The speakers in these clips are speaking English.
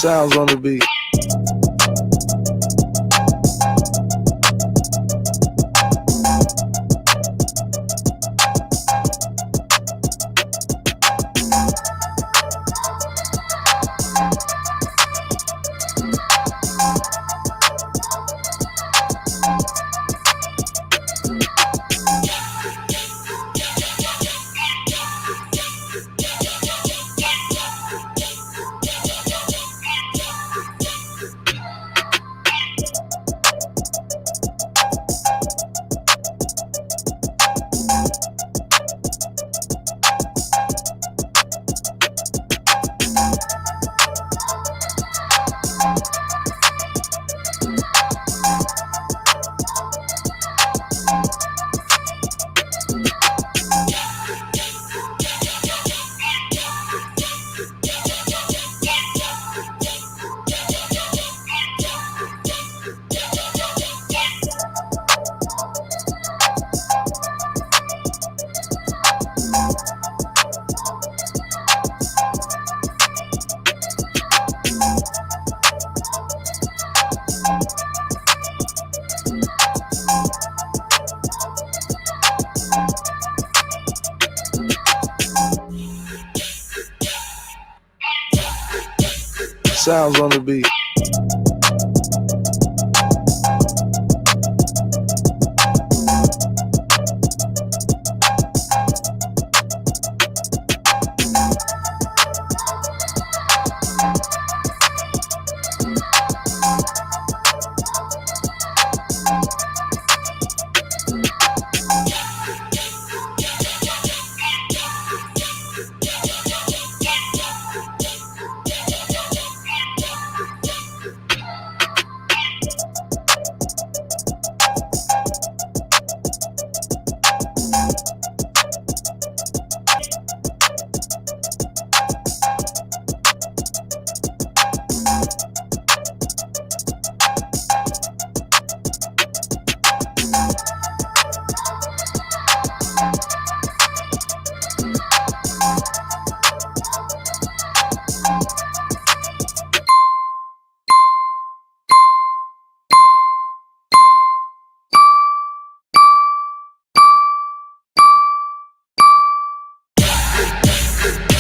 Sounds on the beat. Sounds on the beat.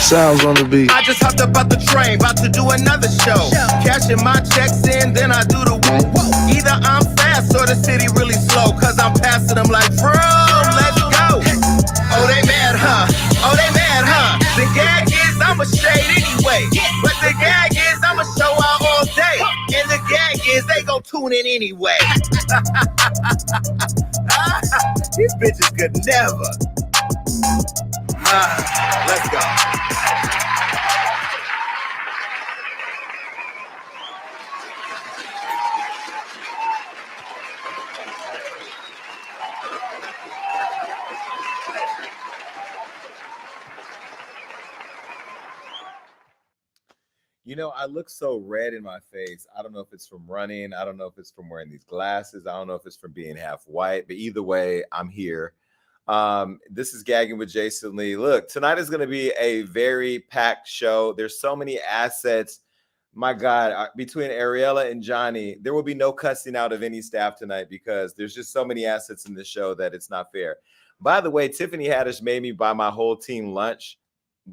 Sounds on the beat. I just hopped up out the train, about to do another show. Cashing my checks in, then I do the woo. Either I'm fast or the city really slow, cause I'm passing them like, bro, let's go. Oh, they mad, huh? Oh, they mad, huh? The gag is I'm a shade anyway. But the gag is I'm a show out all day. And the gag is they gon' tune in anyway. These bitches could never. Let's go. You know, I look so red in my face. I don't know if it's from running. I don't know if it's from wearing these glasses. I don't know if it's from being half white. But either way, I'm here. This is Gagging with Jason Lee. Look, tonight is going to be a very packed show. There's so many assets. My God, between Ariella and Johnny, there will be no cussing out of any staff tonight because there's just so many assets in this show that it's not fair. By the way, Tiffany Haddish made me buy my whole team lunch.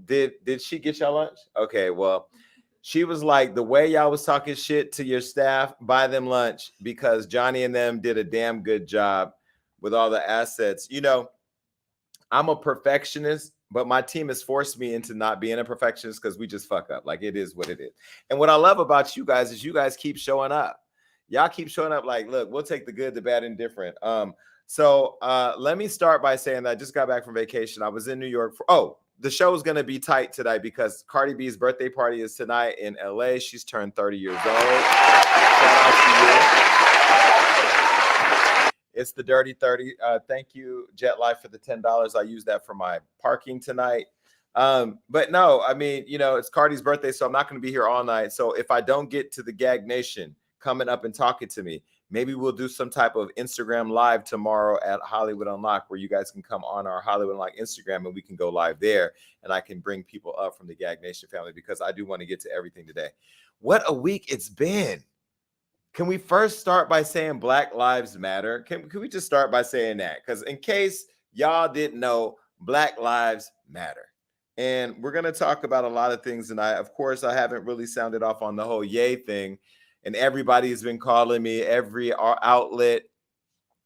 Did she get y'all lunch? Okay, well, she was like, the way y'all was talking shit to your staff, buy them lunch because Johnny and them did a damn good job with all the assets. You know, I'm a perfectionist, but my team has forced me into not being a perfectionist because we just fuck up. Like, it is what it is. And what I love about you guys is you guys keep showing up. Y'all keep showing up like, look, we'll take the good, the bad, and different. So let me start by saying that I just got back from vacation. I was in New York for, the show is going to be tight today because Cardi B's birthday party is tonight in LA. She's turned 30 years old. Shout out to you. It's the Dirty 30. Thank you, Jet Life, for the $10. I use that for my parking tonight. But no, I mean, you know, it's Cardi's birthday, so I'm not going to be here all night. So if I don't get to the Gag Nation coming up and talking to me, maybe we'll do some type of Instagram live tomorrow at Hollywood Unlocked where you guys can come on our Hollywood Unlocked Instagram and we can go live there and I can bring people up from the Gag Nation family because I do want to get to everything today. What a week it's been. Can we first start by saying Black Lives Matter? Can we just start by saying that? Because in case y'all didn't know, Black Lives Matter. And we're going to talk about a lot of things tonight. Of course, I haven't really sounded off on the whole Ye thing. And everybody's been calling me, every outlet.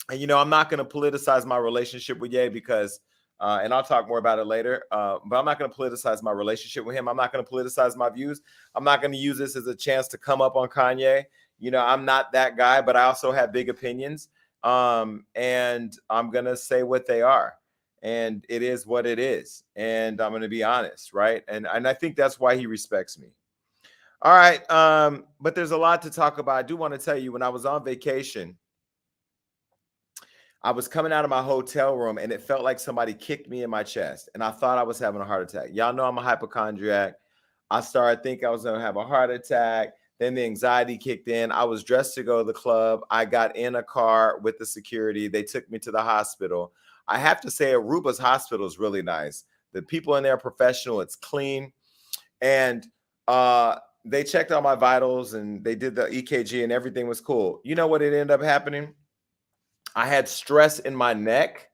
And, you know, I'm not going to politicize my relationship with Ye because, and I'll talk more about it later, but I'm not going to politicize my relationship with him. I'm not going to politicize my views. I'm not going to use this as a chance to come up on Kanye. You know, I'm not that guy, but I also have big opinions. And I'm going to say what they are. And it is what it is. And I'm going to be honest, right? And I think that's why he respects me. All right. But there's a lot to talk about. I do want to tell you, when I was on vacation, I was coming out of my hotel room and it felt like somebody kicked me in my chest. And I thought I was having a heart attack. Y'all know I'm a hypochondriac. I started thinking I was going to have a heart attack. Then the anxiety kicked in. I was dressed to go to the club. I got in a car with the security. They took me to the hospital. I have to say, Aruba's hospital is really nice. The people in there are professional. It's clean. And they checked all my vitals and they did the EKG and everything was cool. You know what it ended up happening? I had stress in my neck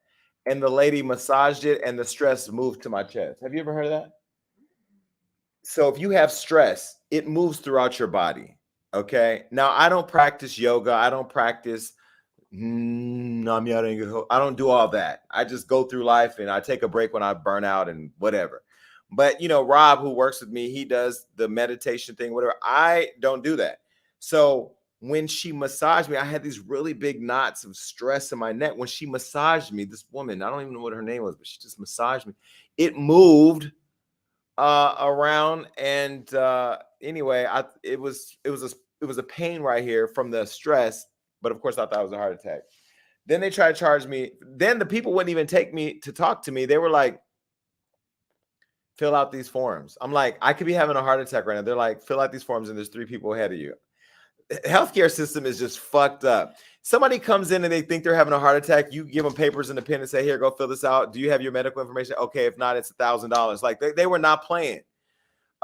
and the lady massaged it and the stress moved to my chest. Have you ever heard of that? So if you have stress, it moves throughout your body. Okay. Now, I don't practice yoga. I don't practice. I don't do all that. I just go through life and I take a break when I burn out and whatever. But, you know, Rob, who works with me, he does the meditation thing, whatever. I don't do that. So when she massaged me, I had these really big knots of stress in my neck. When she massaged me, this woman, I don't even know what her name was, but she just massaged me. It moved around. And anyway, it was a pain right here from the stress. But of course, I thought it was a heart attack. Then they tried to charge me. Then the people wouldn't even take me to talk to me. They were like, fill out these forms. I'm like, I could be having a heart attack right now. They're like, fill out these forms and there's 3 people ahead of you. Healthcare system is just fucked up. Somebody comes in and they think they're having a heart attack. You give them papers and a pen and say, here, go fill this out. Do you have your medical information? Okay, if not, it's $1,000. Like they were not playing.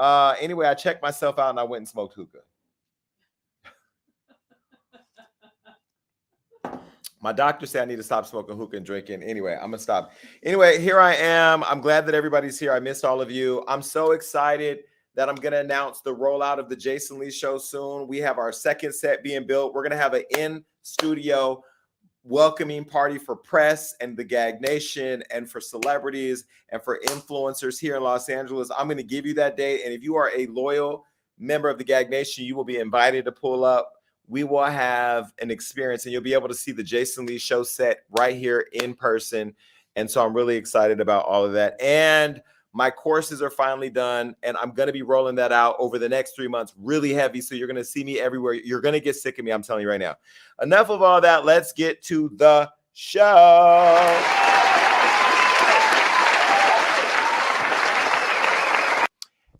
Anyway, I checked myself out and I went and smoked hookah. My doctor said I need to stop smoking hookah and drinking. Anyway, I'm going to stop. Anyway, here I am. I'm glad that everybody's here. I missed all of you. I'm so excited that I'm going to announce the rollout of the Jason Lee Show soon. We have our second set being built. We're going to have an in-studio welcoming party for press and the Gag Nation and for celebrities and for influencers here in Los Angeles. I'm going to give you that date. And if you are a loyal member of the Gag Nation, you will be invited to pull up. We will have an experience and you'll be able to see the Jason Lee Show set right here in person. And so I'm really excited about all of that. And my courses are finally done and I'm going to be rolling that out over the next 3 months, really heavy. So you're going to see me everywhere. You're going to get sick of me. I'm telling you right now. Enough of all that. Let's get to the show.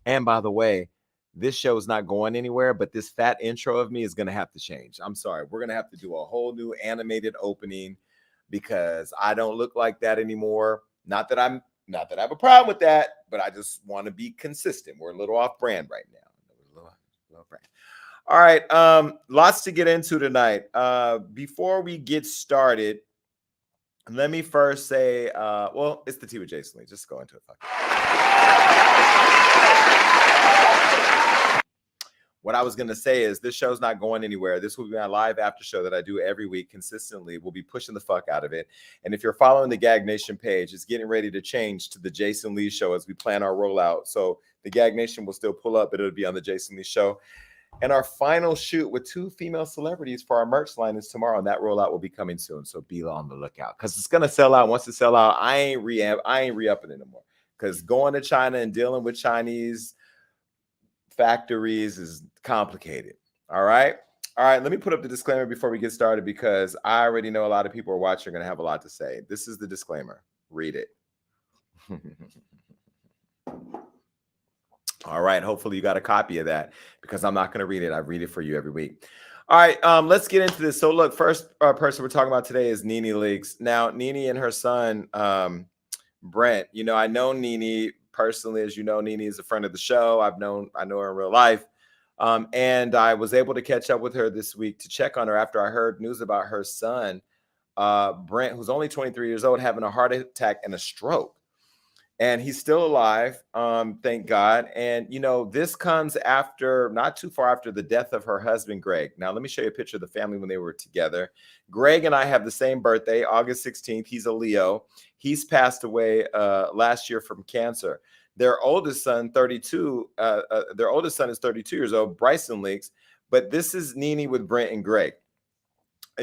And by the way, this show is not going anywhere, but this fat intro of me is going to have to change. I'm sorry. We're going to have to do a whole new animated opening because I don't look like that anymore. Not that I have a problem with that, but I just want to be consistent. We're a little off brand right now. Little brand. All right. Lots to get into tonight. Before we get started, let me first say, well, it's the Tea with Jason Lee. Just go into it. What I was going to say is this show's not going anywhere. This will be my live after show that I do every week consistently. We'll be pushing the fuck out of it. And if you're following the Gag Nation page, it's getting ready to change to the Jason Lee Show as we plan our rollout. So the Gag Nation will still pull up, but it'll be on the Jason Lee Show. And our final shoot with 2 female celebrities for our merch line is tomorrow. And that rollout will be coming soon. So be on the lookout because it's going to sell out. Once it sell out, I ain't re-upping it anymore because going to China and dealing with Chinese factories is complicated. All right. Let me put up the disclaimer before we get started because I already know a lot of people are watching are going to have a lot to say. This is the disclaimer. Read it. All right. Hopefully you got a copy of that because I'm not going to read it. I read it for you every week. All right. Let's get into this. So look, first person we're talking about today is Nene Leakes. Now, Nene and her son, Brent, you know, I know Nene personally. As you know, Nene is a friend of the show. I know her in real life. And I was able to catch up with her this week to check on her after I heard news about her son, Brent, who's only 23 years old, having a heart attack and a stroke. And he's still alive, thank God. And, you know, this comes after, not too far after the death of her husband, Greg. Now, let me show you a picture of the family when they were together. Greg and I have the same birthday, August 16th. He's a Leo. He's passed away last year from cancer. Their oldest son, 32, their oldest son is 32 years old, Bryson Leakes. But this is Nene with Brent and Greg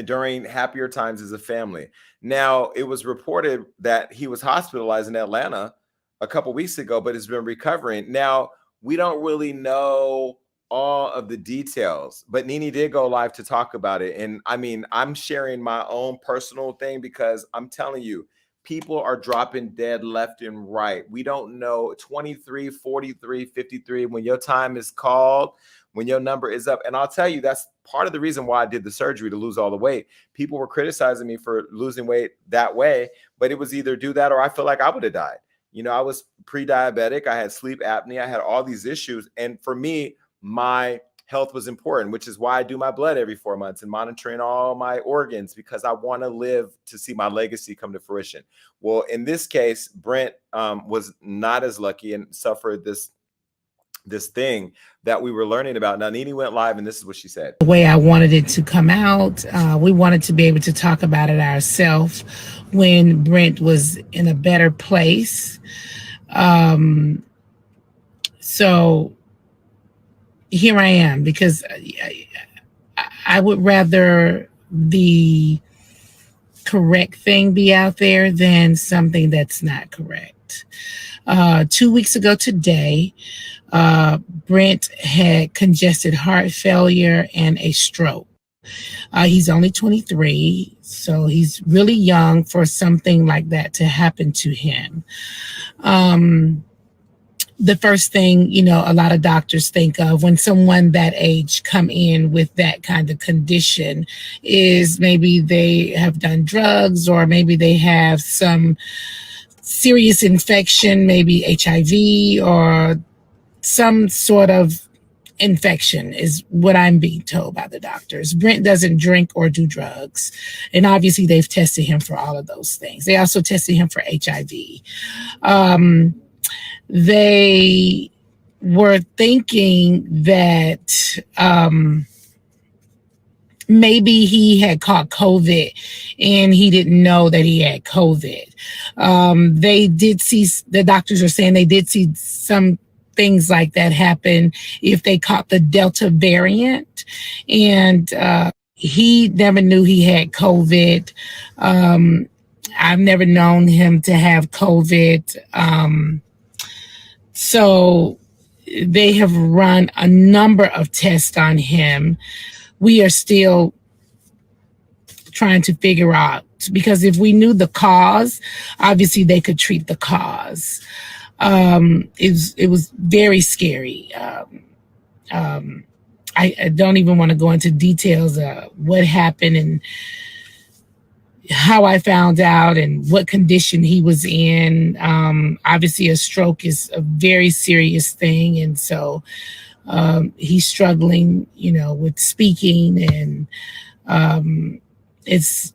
during happier times as a family. Now, it was reported that he was hospitalized in Atlanta a couple weeks ago, but has been recovering. Now, we don't really know all of the details, but Nene did go live to talk about it. And I mean, I'm sharing my own personal thing because I'm telling you, people are dropping dead left and right. We don't know 23, 43, 53, when your time is called, when your number is up. And I'll tell you, that's part of the reason why I did the surgery, to lose all the weight. People were criticizing me for losing weight that way, but it was either do that or I feel like I would have died. You know, I was pre-diabetic. I had sleep apnea. I had all these issues. And for me, my health was important, which is why I do my blood every 4 months and monitoring all my organs, because I want to live to see my legacy come to fruition. Well, in this case, Brent was not as lucky and suffered this thing that we were learning about. Now, Nene went live, and this is what she said. The way I wanted it to come out, we wanted to be able to talk about it ourselves when Brent was in a better place. So here I am, because I would rather the correct thing be out there than something that's not correct. 2 weeks ago today, Brent had congested heart failure and a stroke. He's only 23, so he's really young for something like that to happen to him. The first thing, you know, a lot of doctors think of when someone that age come in with that kind of condition is maybe they have done drugs, or maybe they have some serious infection, maybe HIV or some sort of infection, is what I'm being told by the doctors. Brent doesn't drink or do drugs. And obviously they've tested him for all of those things. They also tested him for HIV. They were thinking that maybe he had caught COVID and he didn't know that he had COVID. They did see, the doctors are saying they did see some things like that happen if they caught the Delta variant. And he never knew he had COVID. I've never known him to have COVID. So they have run a number of tests on him. We are still trying to figure out, because if we knew the cause, obviously they could treat the cause. It was very scary. I don't even want to go into details of what happened and how I found out and what condition he was in. Obviously, a stroke is a very serious thing. And so he's struggling, you know, with speaking, and it's,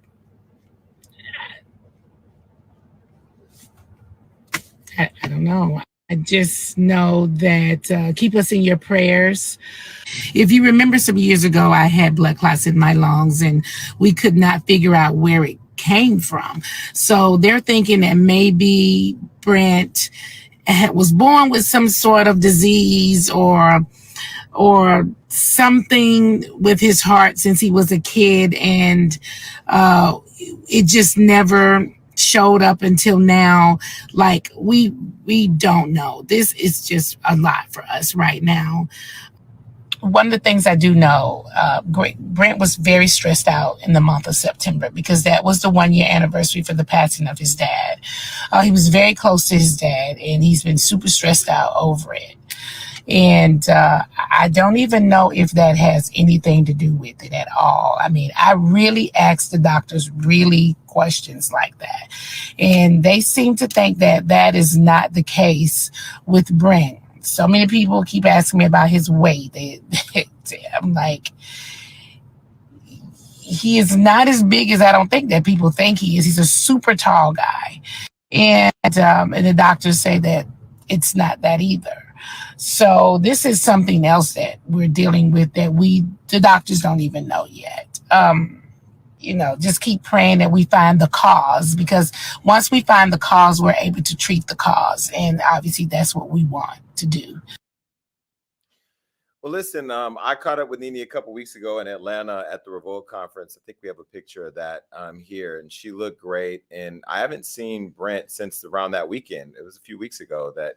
I don't know. I just know that keep us in your prayers. If you remember, some years ago, I had blood clots in my lungs and we could not figure out where it came from. So they're thinking that maybe Brent was born with some sort of disease or something with his heart since he was a kid, and it just never showed up until now. Like, we don't know. This is just a lot for us right now. One of the things I do know, Brent was very stressed out in the month of September, because that was the 1 year anniversary for the passing of his dad. He was very close to his dad, and he's been super stressed out over it. And I don't even know if that has anything to do with it at all. I mean, I really asked the doctors really questions like that, and they seem to think that that is not the case with Brent. So many people keep asking me about his weight. I'm like, he is not as big as I don't think that people think he is. He's a super tall guy. And the doctors say that it's not that either. So this is something else that we're dealing with that the doctors don't even know yet. Just keep praying that we find the cause, because once we find the cause, we're able to treat the cause. And obviously that's what we want to do. Well, listen, I caught up with Nene a couple weeks ago in Atlanta at the Revolt conference. I think we have a picture of that here, and she looked great. And I haven't seen Brent since around that weekend. It was a few weeks ago that,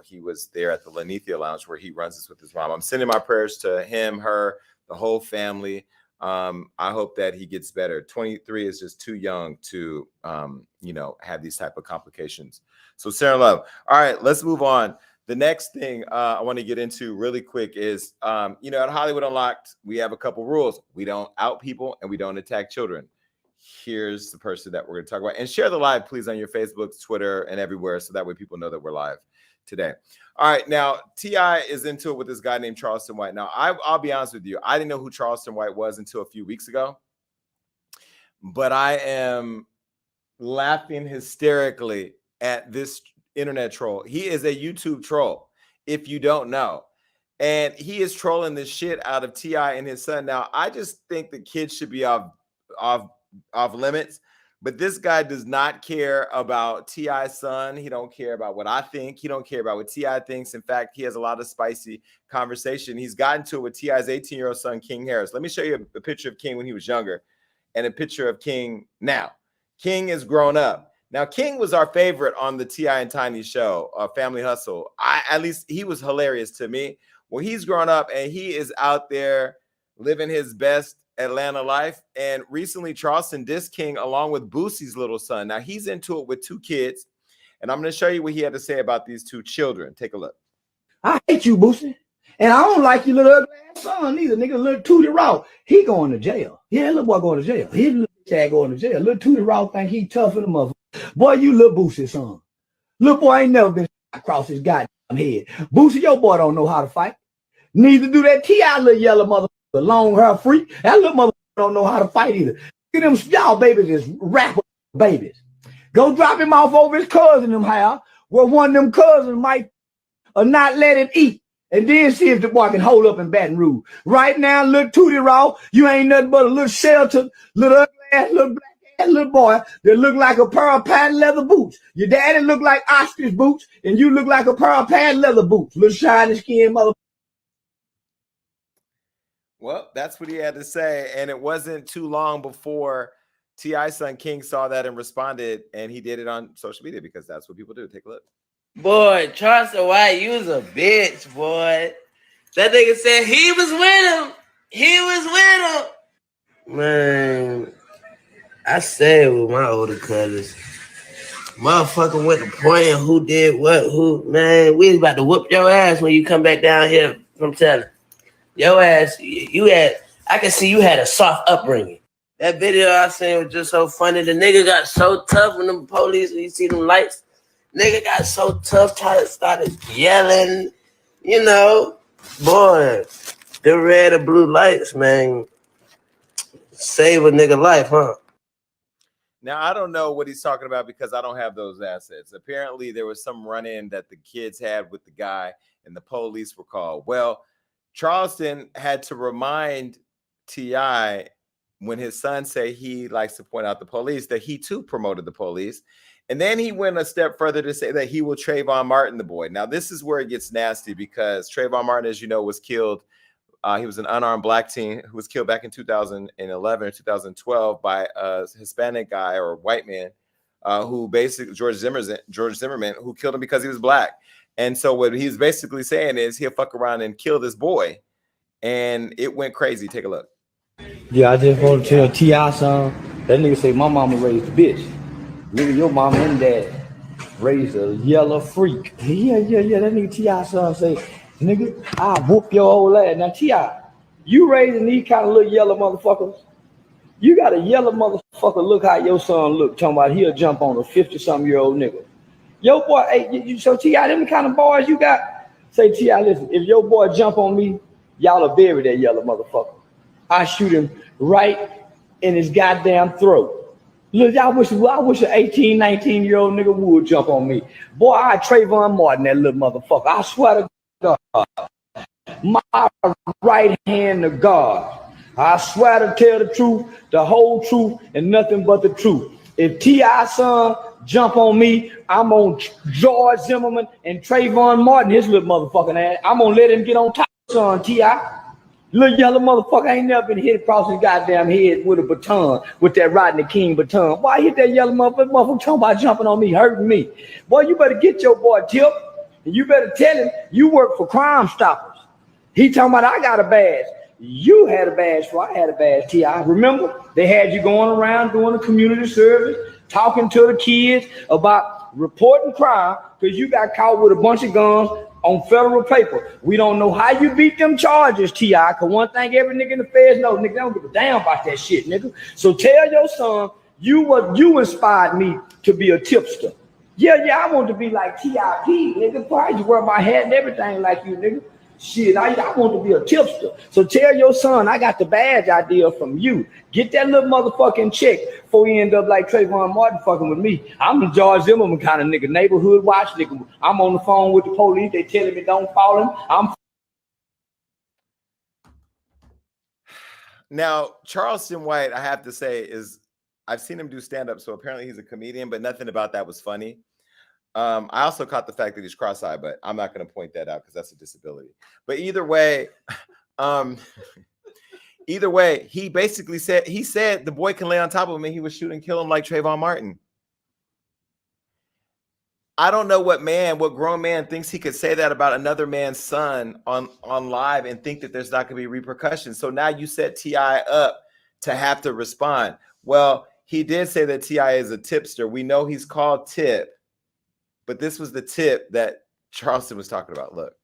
he was there at the Lanithia Lounge where he runs this with his mom. I'm sending my prayers to him, her, the whole family. I hope that he gets better. 23 is just too young to, have these type of complications. So Sarah Love. All right, let's move on. The next thing I want to get into really quick is, at Hollywood Unlocked, we have a couple rules. We don't out people and we don't attack children. Here's the person that we're going to talk about. And share the live, please, on your Facebook, Twitter, and everywhere, so that way people know that we're live today. All right, now, T.I. is into it with this guy named Charleston White. Now, I'll be honest with you. I didn't know who Charleston White was until a few weeks ago. But I am laughing hysterically at this internet troll. He is a YouTube troll, if you don't know. And he is trolling the shit out of T.I. and his son. Now, I just think the kids should be off limits. But this guy does not care about T.I.'s son. He don't care about what I think. He don't care about what T.I. thinks. In fact, he has a lot of spicy conversation. He's gotten to it with T.I.'s 18-year-old son, King Harris. Let me show you a picture of King when he was younger and a picture of King now. King is grown up. Now, King was our favorite on the T.I. and Tiny show, Family Hustle. At least he was hilarious to me. Well, he's grown up and he is out there living his best Atlanta life. And recently, Charleston dissed King along with Boosie's little son. Now, he's into it with two kids. And I'm going to show you what he had to say about these two children. Take a look. I hate you, Boosie. And I don't like your little ugly ass son either, nigga. Little Tootie Raw. He going to jail. Yeah, little boy going to jail. His little tag going to jail. Little Tootie Raw think he tough in the motherfucker. Boy, you little Boosie son. Little boy ain't never been across his goddamn head. Boosie, your boy don't know how to fight. Neither do that T.I. little yellow motherfucker, long hair freak. That little motherfucker don't know how to fight either. Look at them, y'all babies is rapper babies. Go drop him off over his cousin them house, where one of them cousins might or not let him eat. And then see if the boy can hold up in Baton Rouge. Right now, little Tootie Raw, you ain't nothing but a little shelter, little ugly ass, little black ass little boy that look like a pair of patent leather boots. Your daddy look like ostrich boots, and you look like a pair of patent leather boots. Little shiny skin mother. Well, that's what he had to say. And it wasn't too long before T.I.'s son King saw that and responded, and he did it on social media because that's what people do. Take a look. Boy, Charleston White, you was a bitch, boy. That nigga said he was with him. He was with him. Man, I said with my older cousins, motherfucker went to pointing who did what, who. Man, we was about to whoop your ass when you come back down here from telling. Your ass, I can see you had a soft upbringing. That video I seen was just so funny. The nigga got so tough when the police, you see them lights, nigga got so tough, started yelling, boy, the red or blue lights, man, save a nigga life, huh? Now, I don't know what he's talking about because I don't have those assets. Apparently, there was some run-in that the kids had with the guy and the police were called. Well, Charleston had to remind T.I. when his son say he likes to point out the police that he too promoted the police. And then he went a step further to say that he will Trayvon Martin the boy. Now, this is where it gets nasty because Trayvon Martin, as you know, was killed. He was an unarmed black teen who was killed back in 2011 or 2012 by a Hispanic guy or a white man who basically, George Zimmerman, who killed him because he was black. And so what he's basically saying is he'll fuck around and kill this boy. And it went crazy. Take a look. Yeah, I just want to tell T.I. son, that nigga say my mama raised a bitch. Nigga, your mama and dad raised a yellow freak. Yeah. That nigga T.I. son say, nigga, I'll whoop your old ass. Now, T.I., you raising these kind of little yellow motherfuckers. You got a yellow motherfucker, look how your son look, talking about he'll jump on a 50-something-year-old nigga. Yo, boy, hey, so T.I., them the kind of boys you got, Say, T.I., listen, if your boy jump on me, y'all will bury that yellow motherfucker. I shoot him right in his goddamn throat. Look, I wish an 18, 19-year-old nigga would jump on me. Boy, I Trayvon Martin, that little motherfucker. I swear to God. My right hand to God. I swear to tell the truth, the whole truth, and nothing but the truth. If T.I. son jump on me, I'm on George Zimmerman and Trayvon Martin, his little motherfucking ass. I'm gonna let him get on top of son, T.I. Little yellow motherfucker ain't never been hit across his goddamn head with a baton, with that Rodney King baton. Why hit that yellow motherfucker talking about jumping on me, hurting me? Boy, you better get your boy Tip, and you better tell him you work for Crime Stoppers. He talking about I got a badge. You had a badge before I had a badge, T.I. Remember? They had you going around doing a community service, talking to the kids about reporting crime because you got caught with a bunch of guns on federal paper. We don't know how you beat them charges, T.I., because one thing every nigga in the feds know, nigga, they don't give a damn about that shit, nigga. So tell your son you inspired me to be a tipster. Yeah, I want to be like T.I.P., nigga. Why you wear my hat and everything like you, nigga? Shit, I want to be a tipster. So tell your son I got the badge idea from you. Get that little motherfucking check before he end up like Trayvon Martin fucking with me. I'm the George Zimmerman kind of nigga, neighborhood watch nigga. I'm on the phone with the police. They telling me don't follow him. Now, Charleston White, I have to say, I've seen him do stand-up, so apparently he's a comedian, but nothing about that was funny. I also caught the fact that he's cross-eyed, but I'm not going to point that out because that's a disability. But either way, he basically said the boy can lay on top of him and he would shoot and kill him like Trayvon Martin. I don't know what grown man thinks he could say that about another man's son on live and think that there's not going to be repercussions. So now you set T.I. up to have to respond. Well, he did say that T.I. is a tipster. We know he's called Tip. But this was the tip that Charleston was talking about. Look.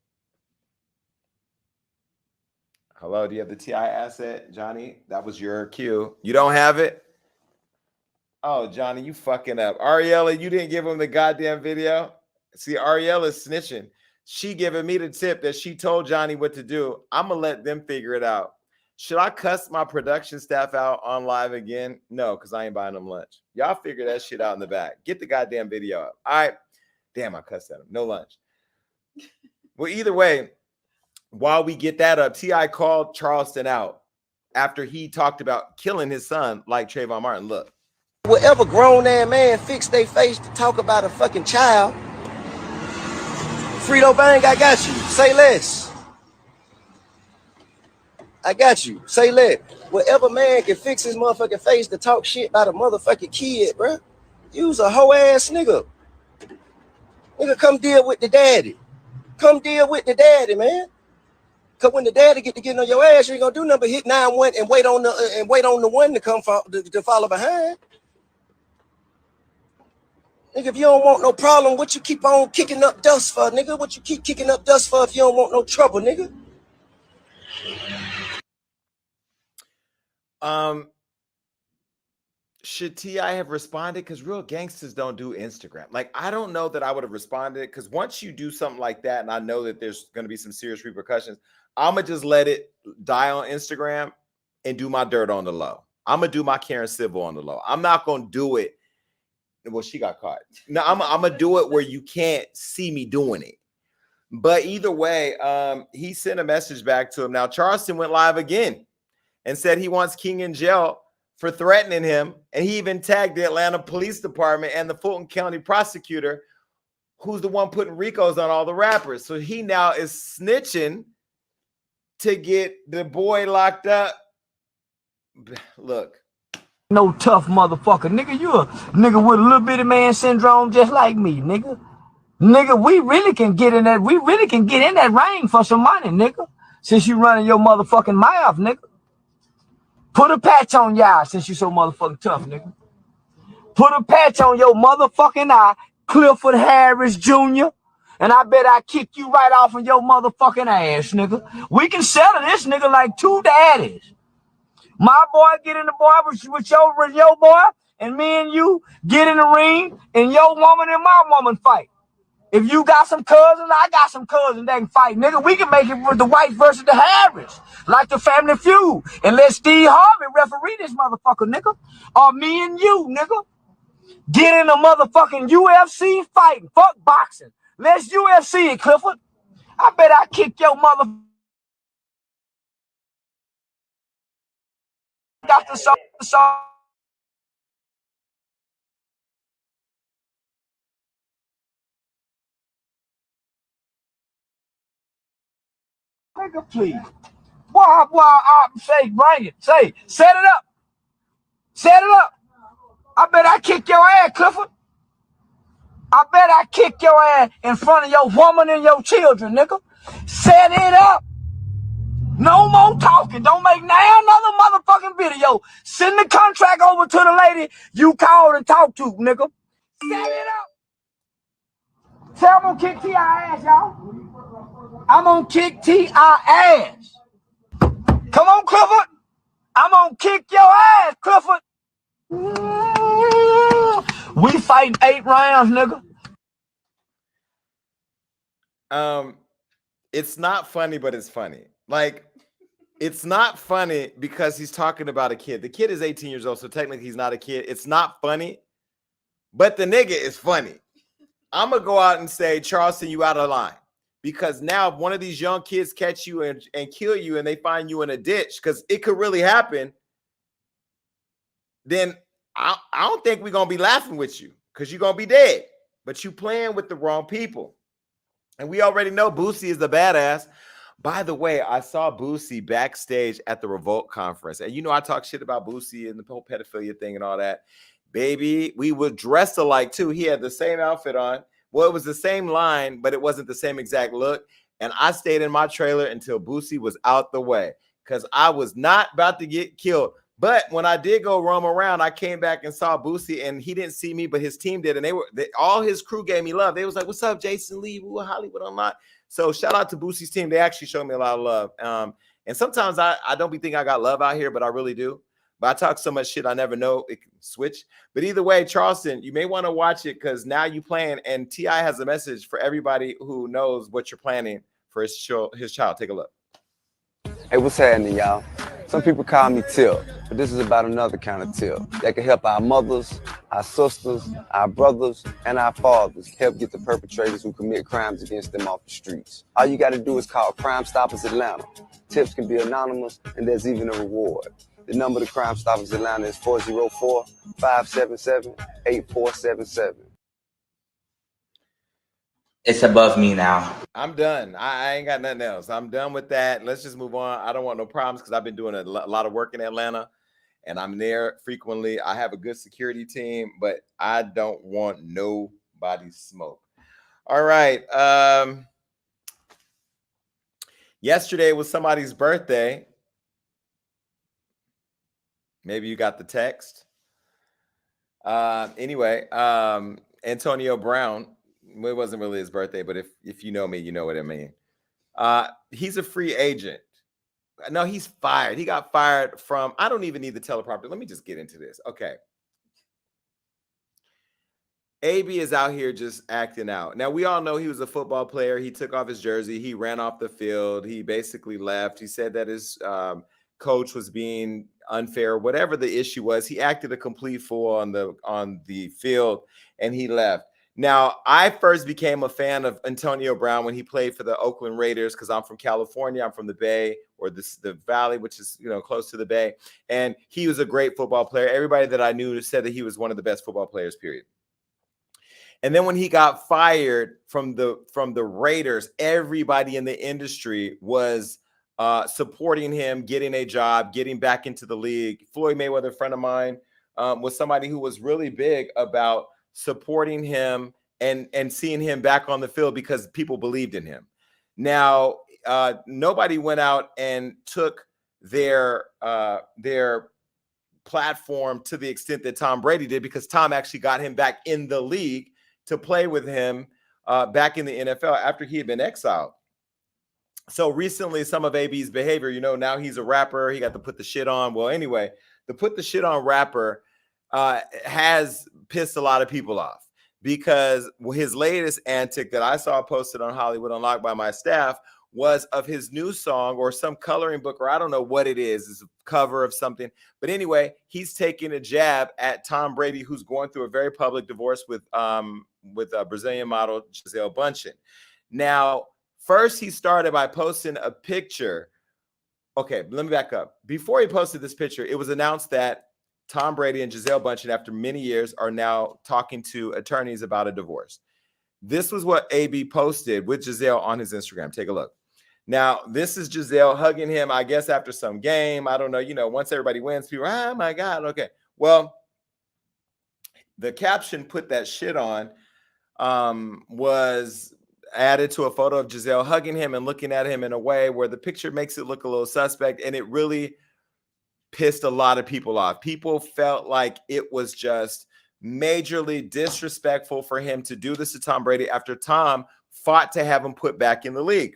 Hello, do you have the T.I. asset, Johnny? That was your cue. You don't have it? Oh, Johnny, you fucking up. Ariella, you didn't give him the goddamn video? See, Ariella's snitching. She giving me the tip that she told Johnny what to do. I'm going to let them figure it out. Should I cuss my production staff out on live again? No, because I ain't buying them lunch. Y'all figure that shit out in the back. Get the goddamn video up. All right. Damn, I cussed at him. No lunch. Well, either way, while we get that up, T.I. called Charleston out after he talked about killing his son like Trayvon Martin. Look. Whatever grown-ass man fix their face to talk about a fucking child, Frito Bang, I got you. Say less. I got you. Say less. Whatever man can fix his motherfucking face to talk shit about a motherfucking kid, bro, you's a hoe-ass nigga. Nigga, come deal with the daddy. Come deal with the daddy, man. Cause when the daddy get to getting on your ass, you ain't gonna do nothing but hit 9-1 and wait on the one to come to follow behind. Nigga, if you don't want no problem, what you keep on kicking up dust for, nigga? What you keep kicking up dust for if you don't want no trouble, nigga? Should T.I. have responded? Because real gangsters don't do Instagram. Like, I don't know that I would have responded because once you do something like that, and I know that there's going to be some serious repercussions, I'm going to just let it die on Instagram and do my dirt on the low. I'm going to do my Karen Civil on the low. I'm not going to do it. Well, she got caught. No, I'm going to do it where you can't see me doing it. But either way, he sent a message back to him. Now, Charleston went live again and said he wants King in jail for threatening him. And he even tagged the Atlanta Police Department and the Fulton County prosecutor, who's the one putting RICOs on all the rappers. So he now is snitching to get the boy locked up. Look. No tough motherfucker. Nigga, you a nigga with a little bitty man syndrome just like me, nigga. Nigga, we really can get in that ring for some money, nigga. Since you running your motherfucking mouth, nigga. Put a patch on y'all since you so motherfucking tough, nigga. Put a patch on your motherfucking eye, Clifford Harris Jr., and I bet I kick you right off of your motherfucking ass, nigga. We can settle this nigga like two daddies. My boy get in the bar with your boy, and me and you get in the ring, and your woman and my woman fight. If you got some cousins, I got some cousins that can fight, nigga. We can make it with the White versus the Harris, like the Family Feud. And let Steve Harvey referee this motherfucker, nigga. Or me and you, nigga. Get in a motherfucking UFC fighting. Fuck boxing. Let's UFC it, Clifford. I bet I kick your mother. Got the song. Nigga, please. Boy, say, bring it. Say, set it up. Set it up. I bet I kick your ass, Clifford. I bet I kick your ass in front of your woman and your children, nigga. Set it up. No more talking. Don't make now another motherfucking video. Send the contract over to the lady you called and talked to, nigga. Set it up. Tell them I'm gonna kick T.I. ass, y'all. I'm gonna kick T.I. ass. Come on, Clifford. I'm gonna kick your ass, Clifford. We fighting 8 rounds, nigga. It's not funny, but it's funny. Like, it's not funny because he's talking about a kid. The kid is 18 years old, so technically he's not a kid. It's not funny, but the nigga is funny. I'm going to go out and say, Charleston, you out of line. Because now if one of these young kids catch you and kill you and they find you in a ditch, because it could really happen, then I don't think we're going to be laughing with you because you're going to be dead. But you playing with the wrong people. And we already know Boosie is the badass. By the way, I saw Boosie backstage at the Revolt conference. And you know I talk shit about Boosie and the whole pedophilia thing and all that. Baby, we were dressed alike too. He had the same outfit on. Well, it was the same line, but it wasn't the same exact look. And I stayed in my trailer until Boosie was out the way because I was not about to get killed. But when I did go roam around, I came back and saw Boosie, and he didn't see me, but his team did. And all his crew gave me love. They was like, "What's up, Jason Lee? Woo, Hollywood Unlocked." So shout out to Boosie's team. They actually showed me a lot of love. And sometimes I don't be thinking I got love out here, but I really do. But I talk so much shit, I never know it can switch. But either way, Charleston, you may want to watch it because now you playing, and T.I. has a message for everybody who knows what you're planning for his child. Take a look. Hey, what's happening, y'all? Some people call me Tip, but this is about another kind of tip that can help our mothers, our sisters, our brothers, and our fathers help get the perpetrators who commit crimes against them off the streets. All you got to do is call Crime Stoppers Atlanta. Tips can be anonymous, and there's even a reward. The number to Crime Stoppers Atlanta is 404-577-8477. It's above me now. I'm done. I ain't got nothing else. I'm done with that. Let's just move on. I don't want no problems because I've been doing a lot of work in Atlanta, and I'm there frequently. I have a good security team, but I don't want nobody's smoke. All right. Yesterday was somebody's birthday. Maybe you got the text. Anyway, Antonio Brown. It wasn't really his birthday, but if you know me, you know what I mean. He's a free agent. No, he's fired. He got fired from, I don't even need the teleprompter. Let me just get into this. Okay. AB is out here just acting out. Now, we all know he was a football player. He took off his jersey. He ran off the field. He basically left. He said that his coach was being unfair. Whatever the issue was, he acted a complete fool on the field, and he left. Now, I first became a fan of Antonio Brown when he played for the Oakland Raiders because I'm from California. I'm from the Bay, or the Valley, which is, close to the Bay. And he was a great football player. Everybody that I knew said that he was one of the best football players, period. And then when he got fired from the Raiders, everybody in the industry was supporting him, getting a job, getting back into the league. Floyd Mayweather, a friend of mine, was somebody who was really big about supporting him and seeing him back on the field because people believed in him. Now, nobody went out and took their platform to the extent that Tom Brady did, because Tom actually got him back in the league to play with him back in the NFL after he had been exiled. So recently, some of AB's behavior, now he's a rapper. He got to put the shit on. Well, anyway, the put the shit on rapper has pissed a lot of people off. because his latest antic that I saw posted on Hollywood Unlocked by my staff was of his new song or some coloring book, or I don't know what it is. It's a cover of something. But anyway, he's taking a jab at Tom Brady, who's going through a very public divorce with a Brazilian model, Gisele Bündchen. Now, first he started by posting a picture. Okay, let me back up. Before he posted this picture, it was announced that Tom Brady and Gisele Bündchen, after many years, are now talking to attorneys about a divorce. This was what AB posted with Gisele on his Instagram. Take a look. Now, this is Gisele hugging him, I guess, after some game. I don't know. You know, once everybody wins, people, oh, my God. Okay. Well, the caption put that shit on was added to a photo of Gisele hugging him and looking at him in a way where the picture makes it look a little suspect. And it really pissed a lot of people off. People felt like it was just majorly disrespectful for him to do this to Tom Brady after Tom fought to have him put back in the league.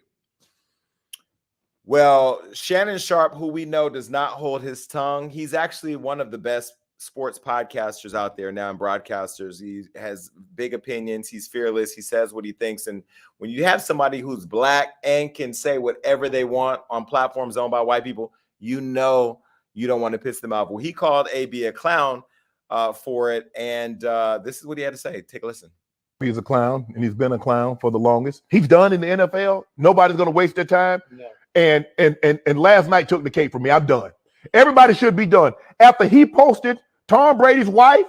Well, Shannon Sharp, who we know does not hold his tongue, he's actually one of the best sports podcasters out there now and broadcasters. He has big opinions. He's fearless. He says what he thinks. And when you have somebody who's black and can say whatever they want on platforms owned by white people, you know you don't want to piss them off. Well, he called AB a clown for it. And this is what he had to say. Take a listen. He's a clown, and he's been a clown for the longest. He's done in the NFL. Nobody's going to waste their time. No. And last night took the cake for me. I'm done. Everybody should be done. After he posted Tom Brady's wife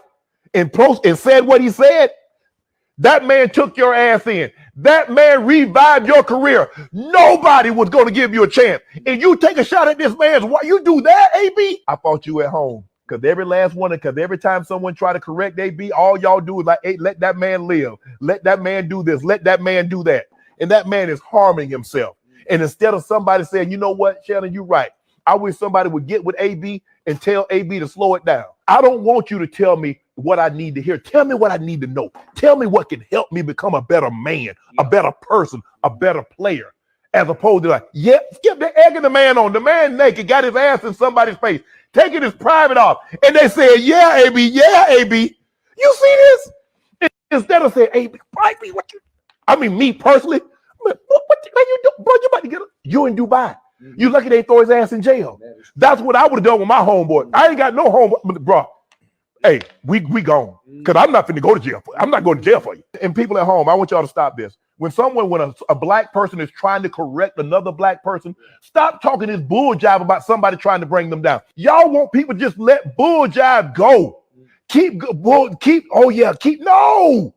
and said what he said, that man took your ass in. That man revived your career. Nobody was going to give you a chance. And you take a shot at this man's wife. You do that, AB? I thought you at home. Because every last one, because every time someone try to correct AB, all y'all do is like, hey, let that man live. Let that man do this. Let that man do that. And that man is harming himself. And instead of somebody saying, you know what, Shannon, you're right. I wish somebody would get with AB and tell AB to slow it down. I don't want you to tell me what I need to hear. Tell me what I need to know. Tell me what can help me become a better man, a better person, a better player. As opposed to like, yeah, skip the egging the man on. The man naked, got his ass in somebody's face, taking his private off. And they said, yeah, AB, yeah, AB. You see this? Instead of saying, AB, what you, I mean, me personally, what you do? Bro, you about to get you in Dubai. You lucky they throw his ass in jail. That's what I would have done with my homeboy. I ain't got no homeboy, but bro, hey, we gone. Because I'm not finna go to jail. I'm not going to jail for you. And people at home, I want y'all to stop this. When a black person is trying to correct another black person, stop talking this bull jive about somebody trying to bring them down. Y'all want people to just let bull jive go. No.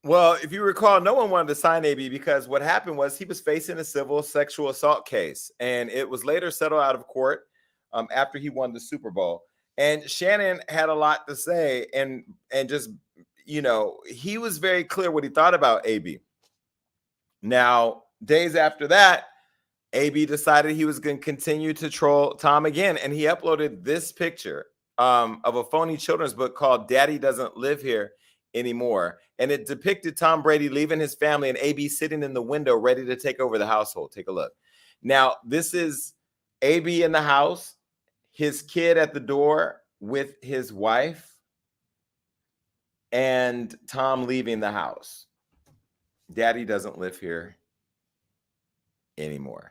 Well, if you recall, no one wanted to sign AB because what happened was he was facing a civil sexual assault case, and it was later settled out of court after he won the Super Bowl. And Shannon had a lot to say, and just, you know, he was very clear what he thought about AB. Now, days after that, AB decided he was going to continue to troll Tom again, and he uploaded this picture of a phony children's book called Daddy Doesn't Live Here Anymore. And it depicted Tom Brady leaving his family and AB sitting in the window ready to take over the household. Take a look. Now, this is AB in the house, his kid at the door with his wife, and Tom leaving the house. Daddy doesn't live here anymore.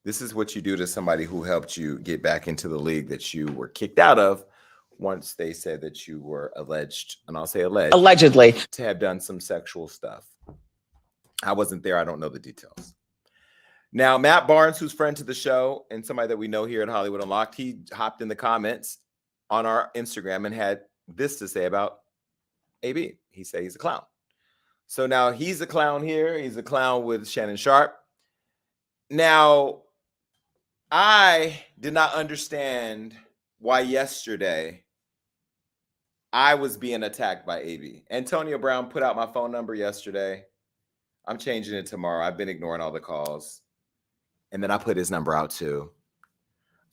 This is what you do to somebody who helped you get back into the league that you were kicked out of once they said that you were alleged, and I'll say allegedly, to have done some sexual stuff. I wasn't there. I don't know the details. Now, Matt Barnes, who's friend to the show and somebody that we know here at Hollywood Unlocked, he hopped in the comments on our Instagram and had this to say about AB. He said he's a clown. So now he's a clown here. He's a clown with Shannon Sharp. Now, I did not understand why yesterday I was being attacked by AB. Antonio Brown put out my phone number yesterday. I'm changing it tomorrow. I've been ignoring all the calls. And then I put his number out too.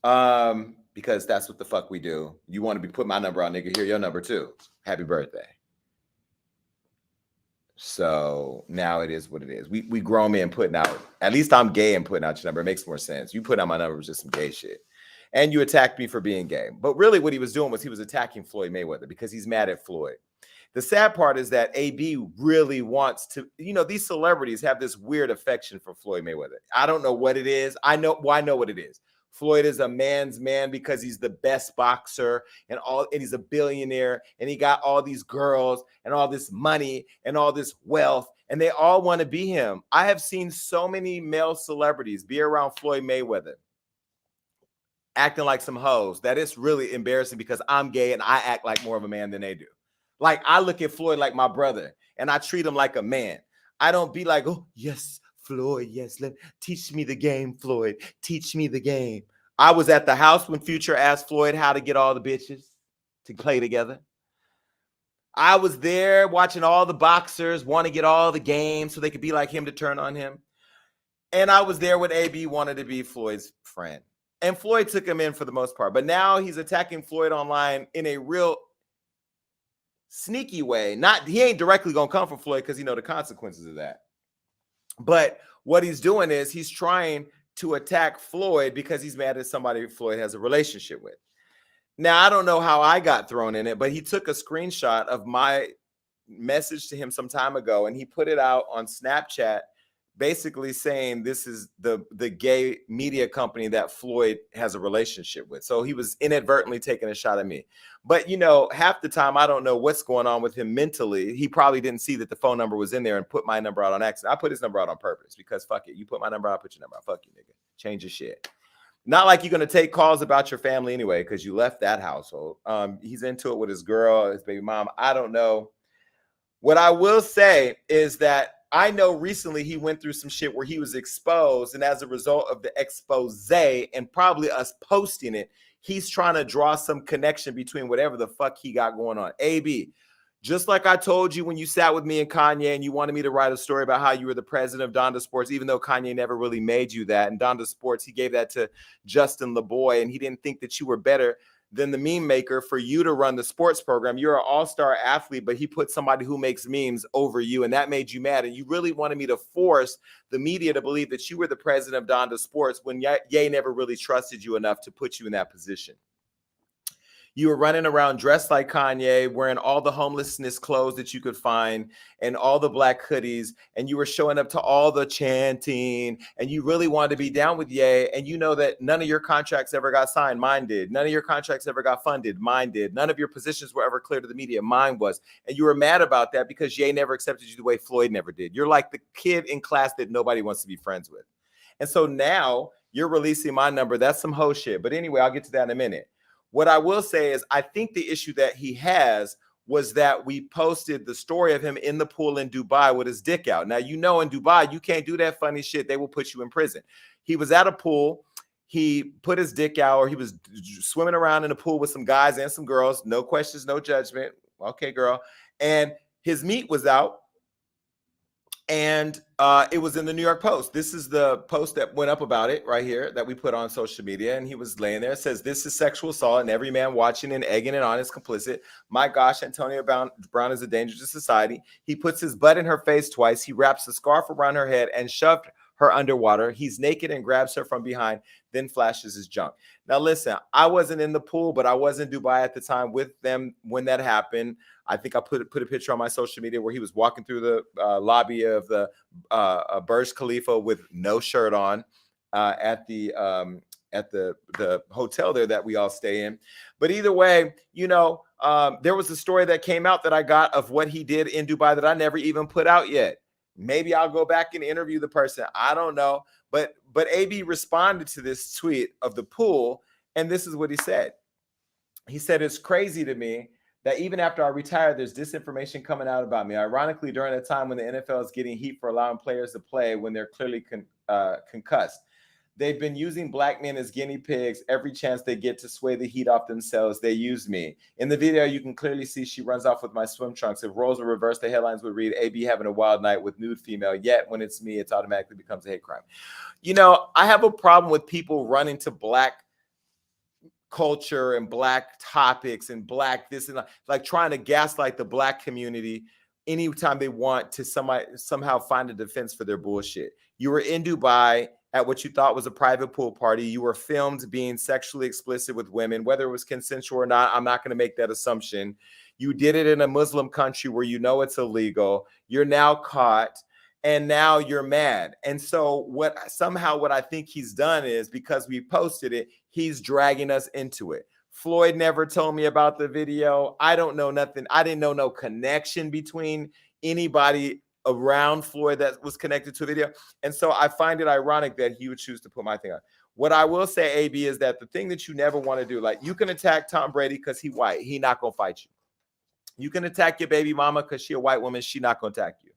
Because that's what the fuck we do. You want to be put my number out, nigga. Here, your number too. Happy birthday. So now it is what it is. We grown men putting out, at least I'm gay and putting out your number. It makes more sense. You put out my number was just some gay shit. and you attacked me for being gay. But really what he was doing was he was attacking Floyd Mayweather because he's mad at Floyd. The sad part is that AB really wants to, these celebrities have this weird affection for Floyd Mayweather. I don't know what it is. I know what it is. Floyd is a man's man because he's the best boxer and he's a billionaire and he got all these girls and all this money and all this wealth and they all want to be him. I have seen so many male celebrities be around Floyd Mayweather acting like some hoes that it's really embarrassing because I'm gay and I act like more of a man than they do. Like I look at Floyd like my brother and I treat him like a man. I don't be like, oh, yes, Floyd, yes, teach me the game, Floyd. Teach me the game. I was at the house when Future asked Floyd how to get all the bitches to play together. I was there watching all the boxers want to get all the games so they could be like him to turn on him. And I was there when AB wanted to be Floyd's friend. And Floyd took him in for the most part. But now he's attacking Floyd online in a real sneaky way. He ain't directly going to come for Floyd because the consequences of that. But what he's doing is he's trying to attack Floyd because he's mad at somebody Floyd has a relationship with. Now, I don't know how I got thrown in it, but he took a screenshot of my message to him some time ago and he put it out on Snapchat, basically saying this is the gay media company that Floyd has a relationship with. So he was inadvertently taking a shot at me. But, half the time, I don't know what's going on with him mentally. He probably didn't see that the phone number was in there and put my number out on accident. I put his number out on purpose because fuck it. You put my number out, I put your number out. Fuck you, nigga. Change your shit. Not like you're going to take calls about your family anyway because you left that household. He's into it with his girl, his baby mom. I don't know. What I will say is that I know recently he went through some shit where he was exposed, and as a result of the expose and probably us posting it, he's trying to draw some connection between whatever the fuck he got going on. AB, just like I told you when you sat with me and Kanye and you wanted me to write a story about how you were the president of Donda Sports, even though Kanye never really made you that. And Donda Sports, he gave that to Justin LeBoy, and he didn't think that you were better than the meme maker for you to run the sports program. You're an all-star athlete, but he put somebody who makes memes over you, and that made you mad. And you really wanted me to force the media to believe that you were the president of Donda Sports when Ye never really trusted you enough to put you in that position. You were running around dressed like Kanye, wearing all the homelessness clothes that you could find and all the black hoodies, and you were showing up to all the chanting, and you really wanted to be down with Ye, and you know that none of your contracts ever got signed. Mine did. None of your contracts ever got funded. Mine did. None of your positions were ever clear to the media. Mine was. And you were mad about that because Ye never accepted you the way Floyd never did. You're like the kid in class that nobody wants to be friends with. And so now you're releasing my number. That's some hoe shit. But anyway, I'll get to that in a minute. What I will say is I think the issue that he has was that we posted the story of him in the pool in Dubai with his dick out. Now, in Dubai, you can't do that funny shit. They will put you in prison. He was at a pool. He put his dick out, or he was swimming around in the pool with some guys and some girls. No questions, no judgment. Okay, girl. And his meat was out. And it was in the New York Post. This is the post that went up about it right here that we put on social media. And he was laying there. It says, "This is sexual assault and every man watching and egging it on is complicit. My gosh, Antonio Brown is a danger to society. He puts his butt in her face twice. He wraps a scarf around her head and shoved her underwater. He's naked and grabs her from behind, then flashes his junk." Now, listen, I wasn't in the pool, but I was in Dubai at the time with them when that happened. I think I put a picture on my social media where he was walking through the lobby of the Burj Khalifa with no shirt on at the hotel there that we all stay in. But either way, there was a story that came out that I got of what he did in Dubai that I never even put out yet. Maybe I'll go back and interview the person. I don't know. But AB responded to this tweet of the pool, and this is what he said. He said, "It's crazy to me that even after I retire, there's disinformation coming out about me. Ironically, during a time when the NFL is getting heat for allowing players to play when they're clearly concussed. They've been using black men as guinea pigs every chance they get to sway the heat off themselves. They use me. In the video, you can clearly see she runs off with my swim trunks. If roles were reversed, the headlines would read, AB having a wild night with nude female. Yet when it's me, it automatically becomes a hate crime." I have a problem with people running to black culture and black topics and black this and like trying to gaslight the black community anytime they want to somehow find a defense for their bullshit. You were in Dubai at what you thought was a private pool party. You were filmed being sexually explicit with women, whether it was consensual or not. I'm not going to make that assumption. You did it in a Muslim country where you know it's illegal. You're now caught, and now you're mad. And so what I think he's done is, because we posted it, he's dragging us into it. Floyd never told me about the video. I don't know nothing. I didn't know no connection between anybody around Floyd that was connected to a video. And so I find it ironic that he would choose to put my thing on. What I will say, AB, is that the thing that you never want to do, like, you can attack Tom Brady because he white. He not going to fight you. You can attack your baby mama because she a white woman. She not going to attack you.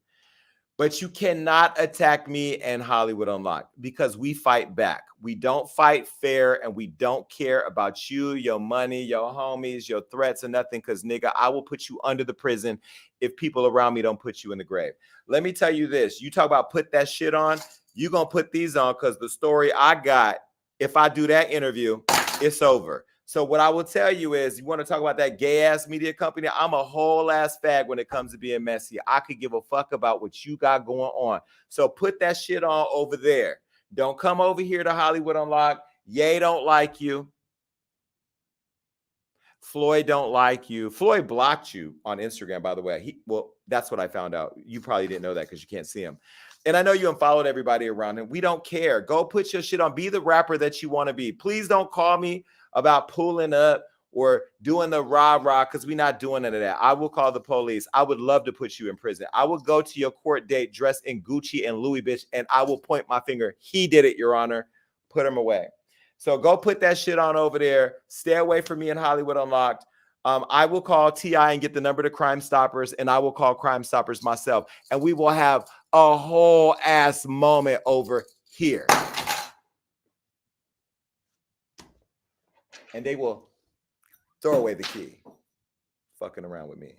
But you cannot attack me and Hollywood Unlocked, because we fight back. We don't fight fair, and we don't care about you, your money, your homies, your threats, or nothing, because, nigga, I will put you under the prison if people around me don't put you in the grave. Let me tell you this. You talk about put that shit on, you're going to put these on, because the story I got, if I do that interview, it's over. So what I will tell you is, you want to talk about that gay-ass media company? I'm a whole-ass fag when it comes to being messy. I could give a fuck about what you got going on. So put that shit on over there. Don't come over here to Hollywood Unlocked. Ye don't like you. Floyd don't like you. Floyd blocked you on Instagram, by the way. Well, that's what I found out. You probably didn't know that because you can't see him. And I know you unfollowed everybody around him. We don't care. Go put your shit on. Be the rapper that you want to be. Please don't call me about pulling up or doing the rah-rah, because we're not doing none of that. I will call the police. I would love to put you in prison. I will go to your court date dressed in Gucci and Louis, bitch, and I will point my finger. He did it, Your Honor. Put him away. So go put that shit on over there. Stay away from me in Hollywood Unlocked. I will call T.I. and get the number to Crime Stoppers, and I will call Crime Stoppers myself, and we will have a whole ass moment over here. And they will throw away the key. Fucking around with me.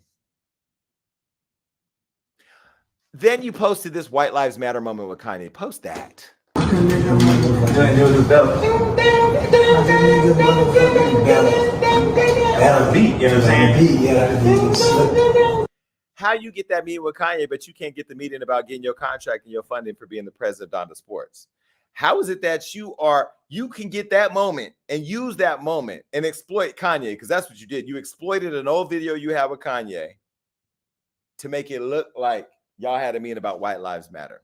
Then you posted this White Lives Matter moment with Kanye. Post that. How you get that meeting with Kanye, but you can't get the meeting about getting your contract and your funding for being the president of Donda Sports? How is it that you can get that moment and use that moment and exploit Kanye? Because that's what you did. You exploited an old video you have with Kanye to make it look like y'all had a meeting about White Lives Matter.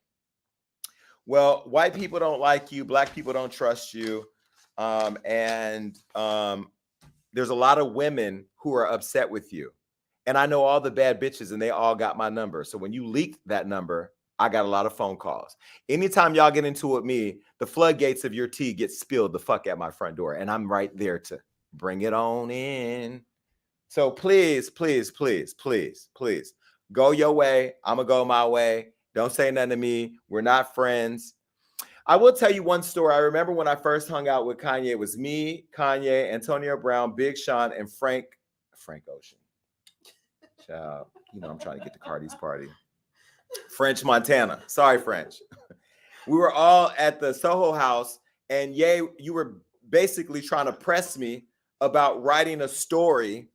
Well, white people don't like you. Black people don't trust you. And there's a lot of women who are upset with you. And I know all the bad bitches, and they all got my number. So when you leaked that number, I got a lot of phone calls. Anytime y'all get into it with me, the floodgates of your tea get spilled the fuck at my front door. And I'm right there to bring it on in. So please, please, please, please, please go your way. I'm going to go my way. Don't say nothing to me. We're not friends. I will tell you one story. I remember when I first hung out with Kanye, it was me, Kanye, Antonio Brown, Big Sean, and Frank Ocean. Child, you know I'm trying to get to Cardi's party. French Montana. Sorry, French. We were all at the Soho House, and you were basically trying to press me about writing a story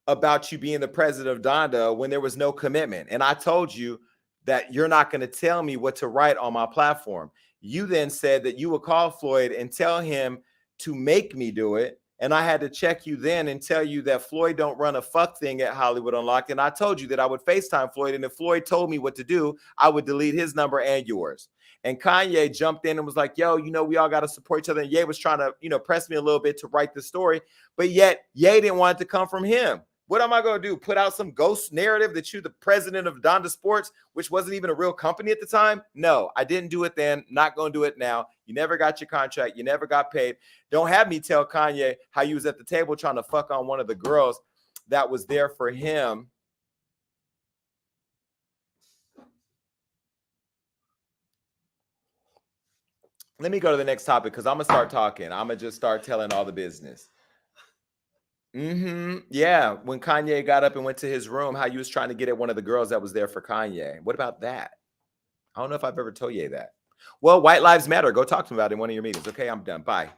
about you being the president of Donda when there was no commitment. And I told you that you're not going to tell me what to write on my platform. You then said that you would call Floyd and tell him to make me do it. And I had to check you then and tell you that Floyd don't run a fuck thing at Hollywood Unlocked. And I told you that I would FaceTime Floyd. And if Floyd told me what to do, I would delete his number and yours. And Kanye jumped in and was like, yo, we all got to support each other. And Ye was trying to, press me a little bit to write the story. But yet Ye didn't want it to come from him. What am I going to do? Put out some ghost narrative that you're the president of Donda Sports, which wasn't even a real company at the time? No, I didn't do it then. Not going to do it now. You never got your contract. You never got paid. Don't have me tell Kanye how you was at the table trying to fuck on one of the girls that was there for him. Let me go to the next topic because I'm going to start talking. I'm going to just start telling all the business. Yeah, when Kanye got up and went to his room, how you was trying to get at one of the girls that was there for Kanye. What about that? I don't know if I've ever told you that. Well, White Lives Matter. Go talk to him about it in one of your meetings. Okay, I'm done. Bye.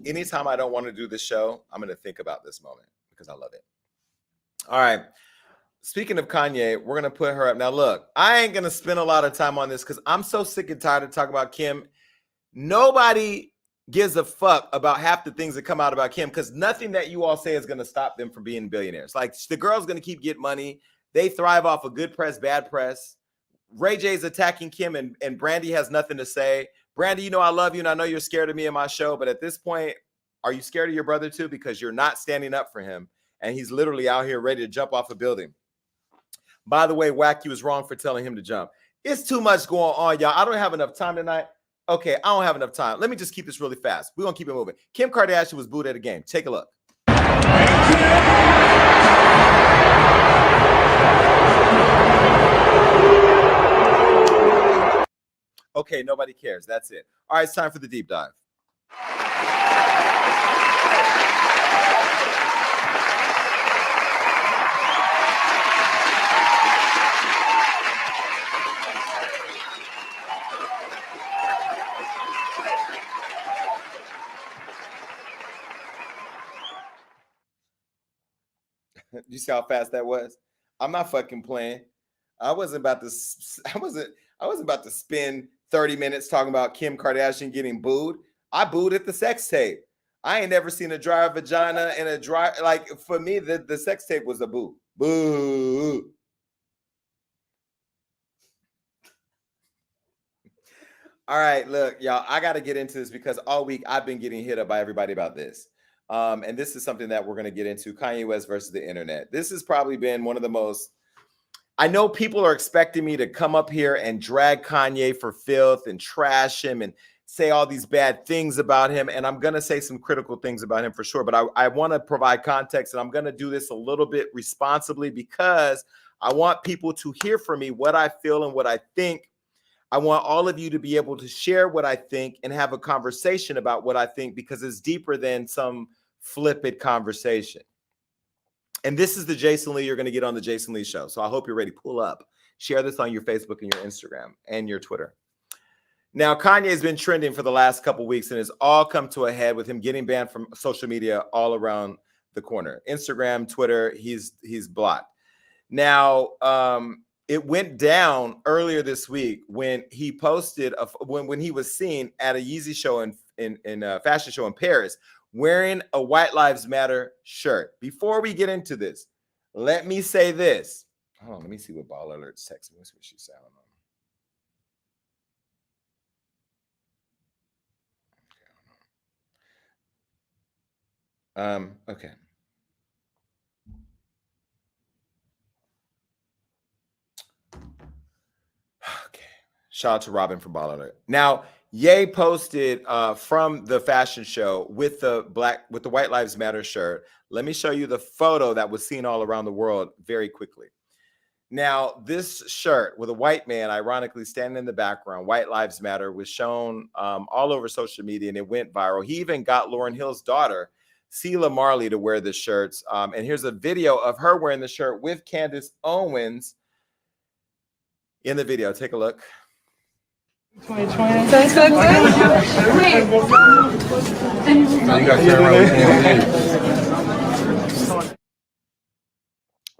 anytime I don't want to do the show, I'm going to think about this moment because I love it. All right. Speaking of Kanye, we're going to put her up. Now, look, I ain't going to spend a lot of time on this because I'm so sick and tired of talking about Kim. Nobody gives a fuck about half the things that come out about Kim because nothing that you all say is going to stop them from being billionaires. Like, the girl's going to keep getting money. They thrive off of good press, bad press. Ray J's attacking Kim, and Brandy has nothing to say. Brandy, you know I love you, and I know you're scared of me in my show, but at this point, are you scared of your brother too? Because you're not standing up for him, and he's literally out here ready to jump off a building. By the way, Wacky was wrong for telling him to jump. It's too much going on, y'all. I don't have enough time tonight. Okay, I don't have enough time. Let me just keep this really fast. We're going to keep it moving. Kim Kardashian was booed at a game. Take a look. Okay, nobody cares. That's it. All right, it's time for the deep dive. You see how fast that was? I'm not fucking playing. I wasn't about to spend 30 minutes talking about Kim Kardashian getting booed. I booed at the sex tape. I ain't never seen a dry vagina and a dry, like, for me, the sex tape was a boo. Boo. All right, look, y'all, I got to get into this because all week I've been getting hit up by everybody about this. And this is something that we're going to get into, Kanye West versus the internet. This has probably been one of the most, I know people are expecting me to come up here and drag Kanye for filth and trash him and say all these bad things about him. And I'm going to say some critical things about him for sure. But I want to provide context, and I'm going to do this a little bit responsibly because I want people to hear from me what I feel and what I think. I want all of you to be able to share what I think and have a conversation about what I think because it's deeper than some flippant conversation. And this is the Jason Lee you're going to get on the Jason Lee Show. So I hope you're ready. Pull up. Share this on your Facebook and your Instagram and your Twitter. Now, Kanye has been trending for the last couple of weeks and has all come to a head with him getting banned from social media all around the corner. Instagram, Twitter, he's blocked. Now, it went down earlier this week when he posted when he was seen at a Yeezy show in a fashion show in Paris wearing a White Lives Matter shirt. Before we get into this, let me say this. Hold on, let me see what Ball Alert's texting. Let me see what she said. Okay. Okay. Shout out to Robin from Ball Alert. Now, Ye posted from the fashion show with the White Lives Matter shirt. Let me show you the photo that was seen all around the world very quickly. Now, this shirt with a white man, ironically standing in the background, White Lives Matter, was shown all over social media, and it went viral. He even got Lauryn Hill's daughter, Celia Marley, to wear the shirts. And here's a video of her wearing the shirt with Candace Owens in the video. Take a look. 2020. Does that good?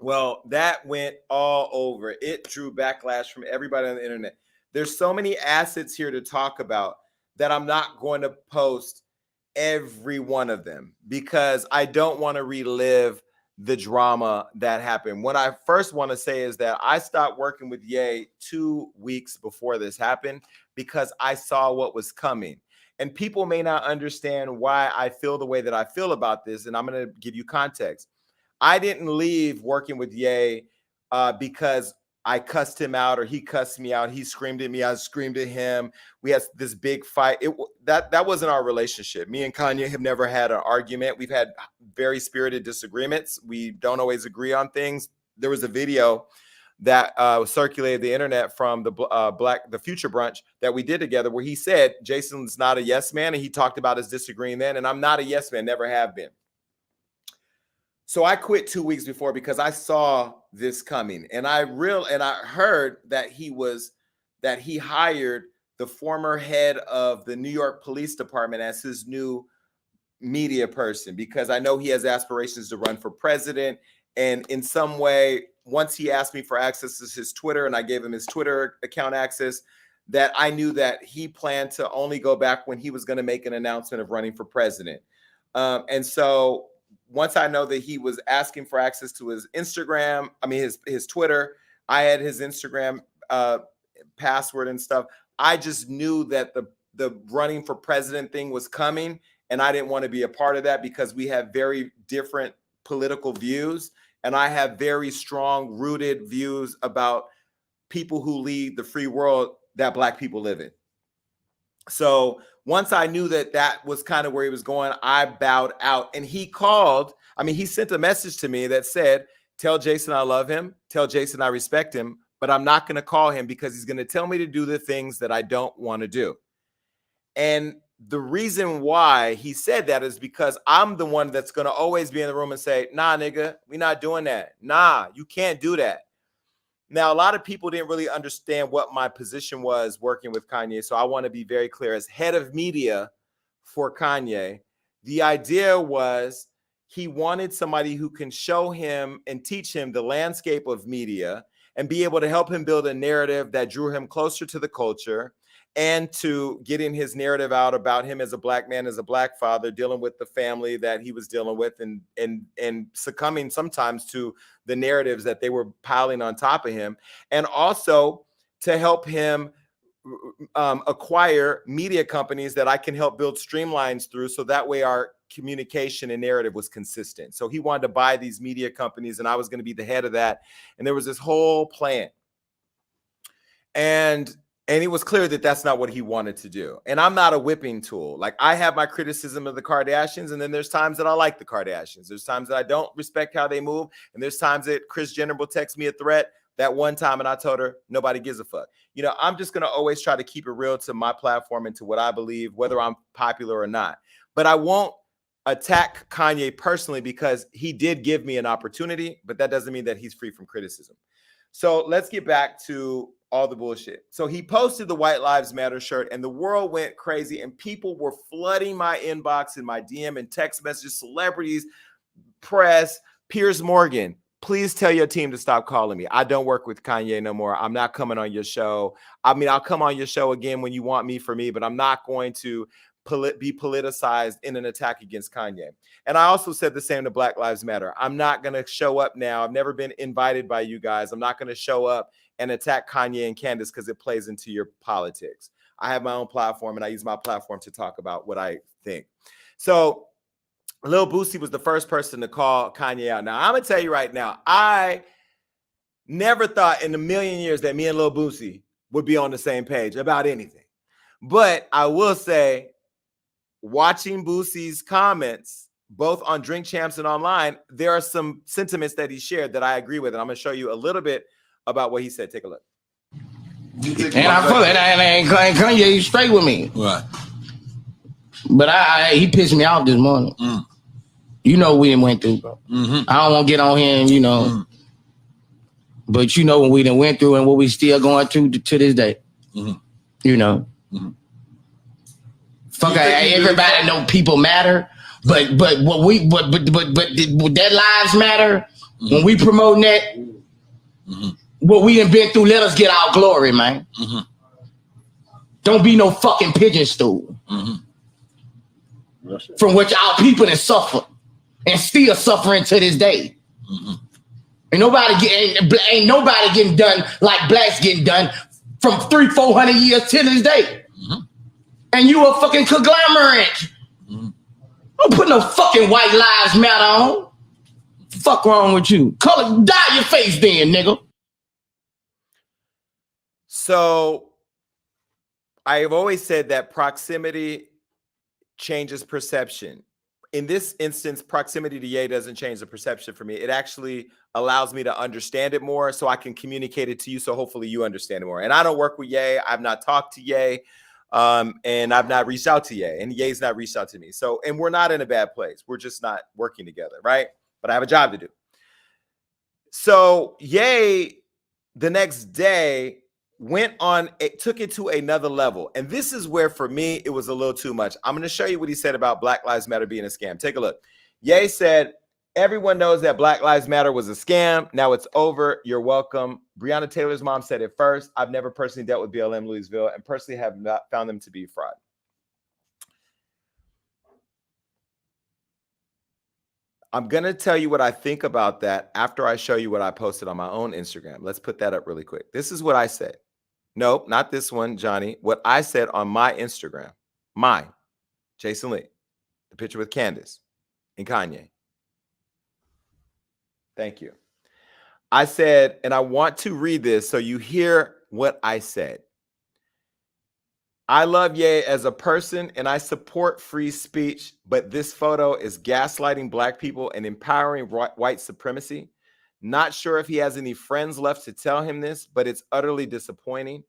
Well, that went all over. It drew backlash from everybody on the internet. There's so many assets here to talk about that I'm not going to post every one of them because I don't want to relive the drama that happened. What I first want to say is that I stopped working with Ye 2 weeks before this happened because I saw what was coming. And people may not understand why I feel the way that I feel about this, and I'm going to give you context. I didn't leave working with Ye because I cussed him out or he cussed me out. He screamed at me. I screamed at him. We had this big fight. That wasn't our relationship. Me and Kanye have never had an argument. We've had very spirited disagreements. We don't always agree on things. There was a video that circulated the internet from the Future Brunch that we did together where he said Jason's not a yes man, and he talked about his disagreeing then, and I'm not a yes man, never have been. So I quit 2 weeks before because I saw this coming, and I heard that he hired the former head of the New York Police Department as his new media person because I know he has aspirations to run for president. And in some way, once he asked me for access to his Twitter and I gave him his Twitter account access, that I knew that he planned to only go back when he was going to make an announcement of running for president. And so once I know that he was asking for access to his Instagram, I mean, his Twitter, I had his Instagram password and stuff. I just knew that the running for president thing was coming, and I didn't want to be a part of that because we have very different political views, and I have very strong rooted views about people who lead the free world that Black people live in. So once I knew that that was kind of where he was going, I bowed out. And he called, I mean, he sent a message to me that said, tell Jason I love him, tell Jason I respect him, but I'm not going to call him because he's going to tell me to do the things that I don't want to do. And the reason why he said that is because I'm the one that's going to always be in the room and say, nah, nigga, we're not doing that. Nah, you can't do that. Now, a lot of people didn't really understand what my position was working with Kanye. So I want to be very clear. As head of media for Kanye, the idea was he wanted somebody who can show him and teach him the landscape of media and be able to help him build a narrative that drew him closer to the culture and to getting his narrative out about him as a Black man, as a Black father, dealing with the family that he was dealing with and succumbing sometimes to the narratives that they were piling on top of him, and also to help him acquire media companies that I can help build streamlines through so that way our communication and narrative was consistent. So he wanted to buy these media companies and I was going to be the head of that. And there was this whole plan. And it was clear that that's not what he wanted to do. And I'm not a whipping tool. Like, I have my criticism of the Kardashians, and then there's times that I like the Kardashians. There's times that I don't respect how they move. And there's times that Kris Jenner will text me a threat that one time and I told her, nobody gives a fuck. You know, I'm just going to always try to keep it real to my platform and to what I believe, whether I'm popular or not. But I won't attack Kanye personally because he did give me an opportunity, but that doesn't mean that he's free from criticism. So let's get back to all the bullshit. So he posted the White Lives Matter shirt and the world went crazy and people were flooding my inbox and my DM and text messages, celebrities, press, Piers Morgan. Please tell your team to stop calling me. I don't work with Kanye no more. I'm not coming on your show. I mean, I'll come on your show again when you want me for me, but I'm not going to be politicized in an attack against Kanye. And I also said the same to Black Lives Matter. I'm not going to show up now. I've never been invited by you guys. I'm not going to show up and attack Kanye and Candace because it plays into your politics. I have my own platform and I use my platform to talk about what I think. So Lil Boosie was the first person to call Kanye out. Now, I'm going to tell you right now, I never thought in a million years that me and Lil Boosie would be on the same page about anything. But I will say, watching Boosie's comments, both on Drink Champs and online, there are some sentiments that he shared that I agree with. And I'm going to show you a little bit about what he said. Take a look. And I feel it. And Kanye straight with me. Right. But he pissed me off this morning. Mm. You know we done went through, bro. Mm-hmm. I don't want to get on here and, you know. But you know what we done went through and what we still going through to this day. Mm-hmm. You know. Mm-hmm. Fuck, everybody know people matter. But what we but that lives matter. Mm-hmm. When we promoting that, what we done been through, let us get our glory, man. Mm-hmm. Don't be no fucking pigeon stool. Mm-hmm. From which our people have suffered and still suffering to this day. Mm-hmm. Ain't nobody getting done like blacks getting done from 300-400 years to this day. Mm-hmm. And you a fucking conglomerate. Mm-hmm. Don't put no fucking White Lives Matter on. Fuck wrong with you? Color, dye your face then, nigga. So I have always said that proximity changes perception. In this instance, proximity to Ye doesn't change the perception for me. It actually allows me to understand it more so I can communicate it to you. So hopefully you understand it more. And I don't work with Ye. I've not talked to Ye. And I've not reached out to Ye. And Ye's not reached out to me. So, and we're not in a bad place. We're just not working together, right? But I have a job to do. So Ye, the next day, took it to another level. And this is where, for me, it was a little too much. I'm going to show you what he said about Black Lives Matter being a scam. Take a look. Ye said, everyone knows that Black Lives Matter was a scam. Now it's over. You're welcome. Breonna Taylor's mom said it first. I've never personally dealt with BLM Louisville and personally have not found them to be fraud. I'm going to tell you what I think about that after I show you what I posted on my own Instagram. Let's put that up really quick. This is what I said. Nope, not this one, Johnny. What I said on my Instagram. Mine. Jason Lee. The picture with Candace and Kanye. Thank you. I said, and I want to read this so you hear what I said. I love Ye as a person and I support free speech, but this photo is gaslighting Black people and empowering white supremacy. Not sure if he has any friends left to tell him this, but it's utterly disappointing.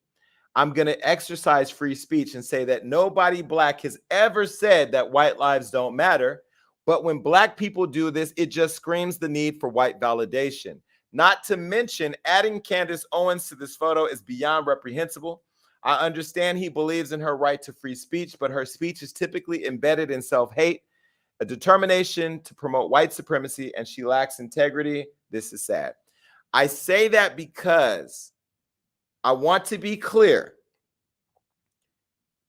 I'm going to exercise free speech and say that nobody Black has ever said that white lives don't matter. But when Black people do this, it just screams the need for white validation. Not to mention adding Candace Owens to this photo is beyond reprehensible. I understand he believes in her right to free speech, but her speech is typically embedded in self-hate, a determination to promote white supremacy, and she lacks integrity. This is sad. I say that because I want to be clear.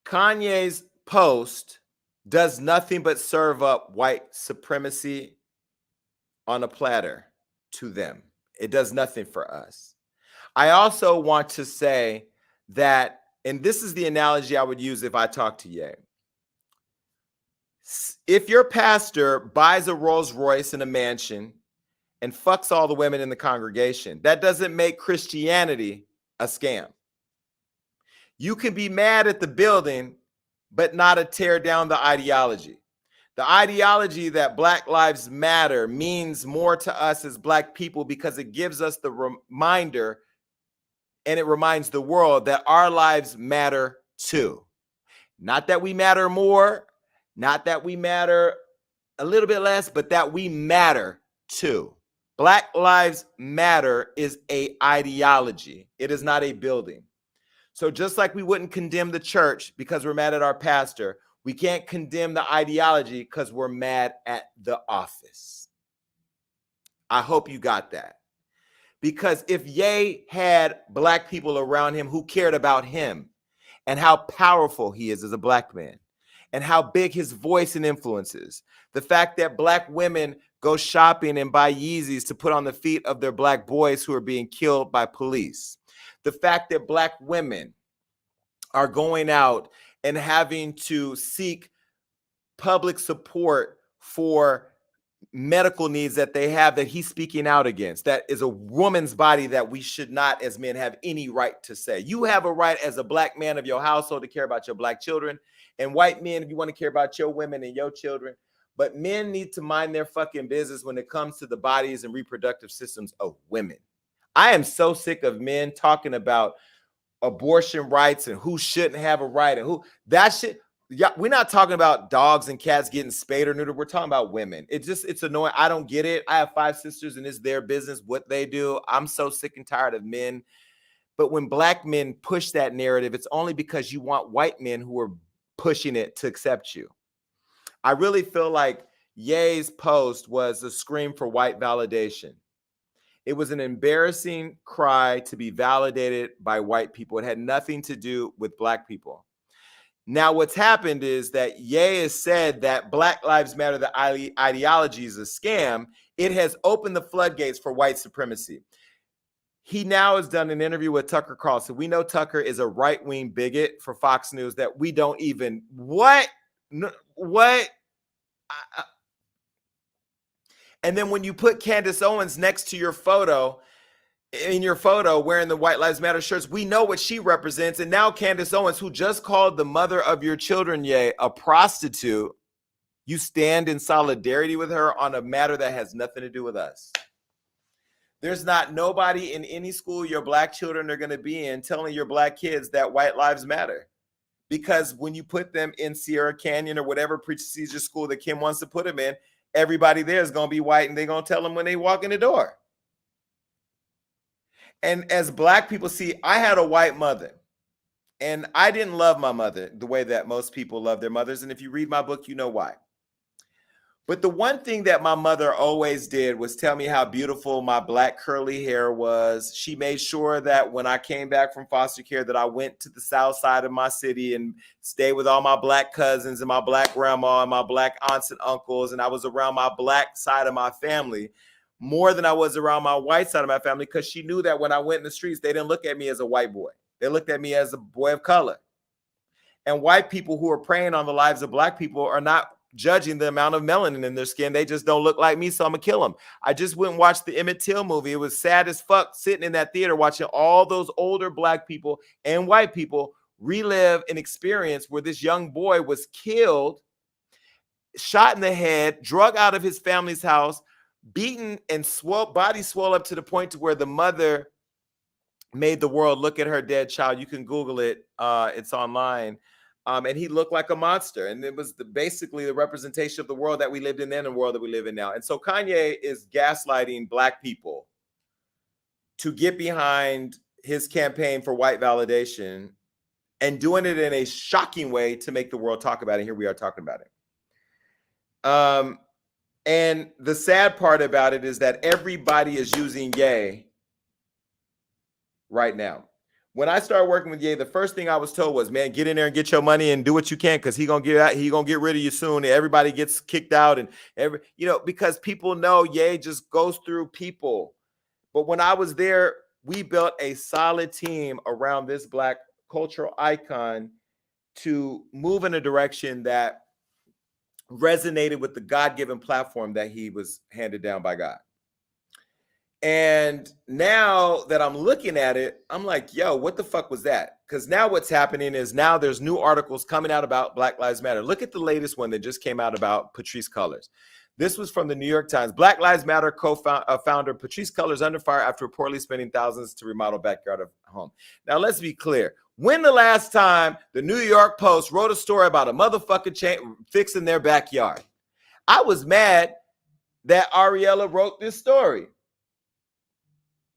Kanye's post does nothing but serve up white supremacy on a platter to them. It does nothing for us. I also want to say that, and this is the analogy I would use if I talk to Ye. If your pastor buys a Rolls Royce in a mansion and fucks all the women in the congregation, that doesn't make Christianity a scam. You can be mad at the building, but not to tear down the ideology. The ideology that Black Lives Matter means more to us as Black people because it gives us the reminder and it reminds the world that our lives matter too. Not that we matter more, not that we matter a little bit less, but that we matter too. Black Lives Matter is an ideology. It is not a building. So just like we wouldn't condemn the church because we're mad at our pastor, we can't condemn the ideology because we're mad at the office. I hope you got that. Because if Ye had Black people around him who cared about him and how powerful he is as a Black man and how big his voice and influence is, the fact that Black women go shopping and buy Yeezys to put on the feet of their Black boys who are being killed by police, the fact that Black women are going out and having to seek public support for medical needs that they have that he's speaking out against. That is a woman's body that we should not as men have any right to say. You have a right as a Black man of your household to care about your Black children, and white men if you want to care about your women and your children. But men need to mind their fucking business when it comes to the bodies and reproductive systems of women. I am so sick of men talking about abortion rights and who shouldn't have a right and who that shit. Yeah, we're not talking about dogs and cats getting spayed or neutered. We're talking about women. It's annoying. I don't get it. I have 5 sisters and it's their business what they do. I'm so sick and tired of men. But when Black men push that narrative, it's only because you want white men who are pushing it to accept you. I really feel like Ye's post was a scream for white validation. It was an embarrassing cry to be validated by white people. It had nothing to do with Black people. Now, what's happened is that Ye has said that Black Lives Matter, the ideology is a scam. It has opened the floodgates for white supremacy. He now has done an interview with Tucker Carlson. We know Tucker is a right-wing bigot for Fox News that we don't even, what? And then when you put Candace Owens next to your photo, in your photo wearing the White Lives Matter shirts, we know what she represents. And now Candace Owens, who just called the mother of your children, Ye, a prostitute, you stand in solidarity with her on a matter that has nothing to do with us. There's not nobody in any school your Black children are going to be in telling your Black kids that white lives matter. Because when you put them in Sierra Canyon or whatever prestigious school that Kim wants to put them in, everybody there is going to be white and they're going to tell them when they walk in the door. And as Black people, see, I had a white mother. And I didn't love my mother the way that most people love their mothers. And if you read my book, you know why. But the one thing that my mother always did was tell me how beautiful my Black curly hair was. She made sure that when I came back from foster care that I went to the south side of my city and stayed with all my Black cousins and my Black grandma and my Black aunts and uncles. And I was around my Black side of my family more than I was around my white side of my family, because she knew that when I went in the streets, they didn't look at me as a white boy. They looked at me as a boy of color. And white people who are preying on the lives of Black people are not judging the amount of melanin in their skin. They just don't look like me, so I'm gonna kill them. I just went and watched the Emmett Till movie. It was sad as fuck sitting in that theater watching all those older Black people and white people relive an experience where this young boy was killed, shot in the head, drug out of his family's house, beaten, and body swole up to the point to where the mother made the world look at her dead child. You can Google it. It's online. And he looked like a monster. And it was basically the representation of the world that we lived in then and the world that we live in now. And so Kanye is gaslighting Black people to get behind his campaign for white validation and doing it in a shocking way to make the world talk about it. Here we are talking about it. And the sad part about it is that everybody is using Ye right now. When I started working with Ye, the first thing I was told was, man, get in there and get your money and do what you can, because he's gonna get rid of you soon. Everybody gets kicked out, and because people know Ye just goes through people. But when I was there, we built a solid team around this Black cultural icon to move in a direction that resonated with the God-given platform that he was handed down by God. And now that I'm looking at it, I'm like, yo, what the fuck was that? Because now what's happening is now there's new articles coming out about Black Lives Matter. Look at the latest one that just came out about Patrisse Cullors. This was from the New York Times. Black Lives Matter co-founder Patrisse Cullors under fire after reportedly spending thousands to remodel backyard of home. Now, let's be clear. When the last time the New York Post wrote a story about a motherfucker fixing their backyard? I was mad that Ariella wrote this story.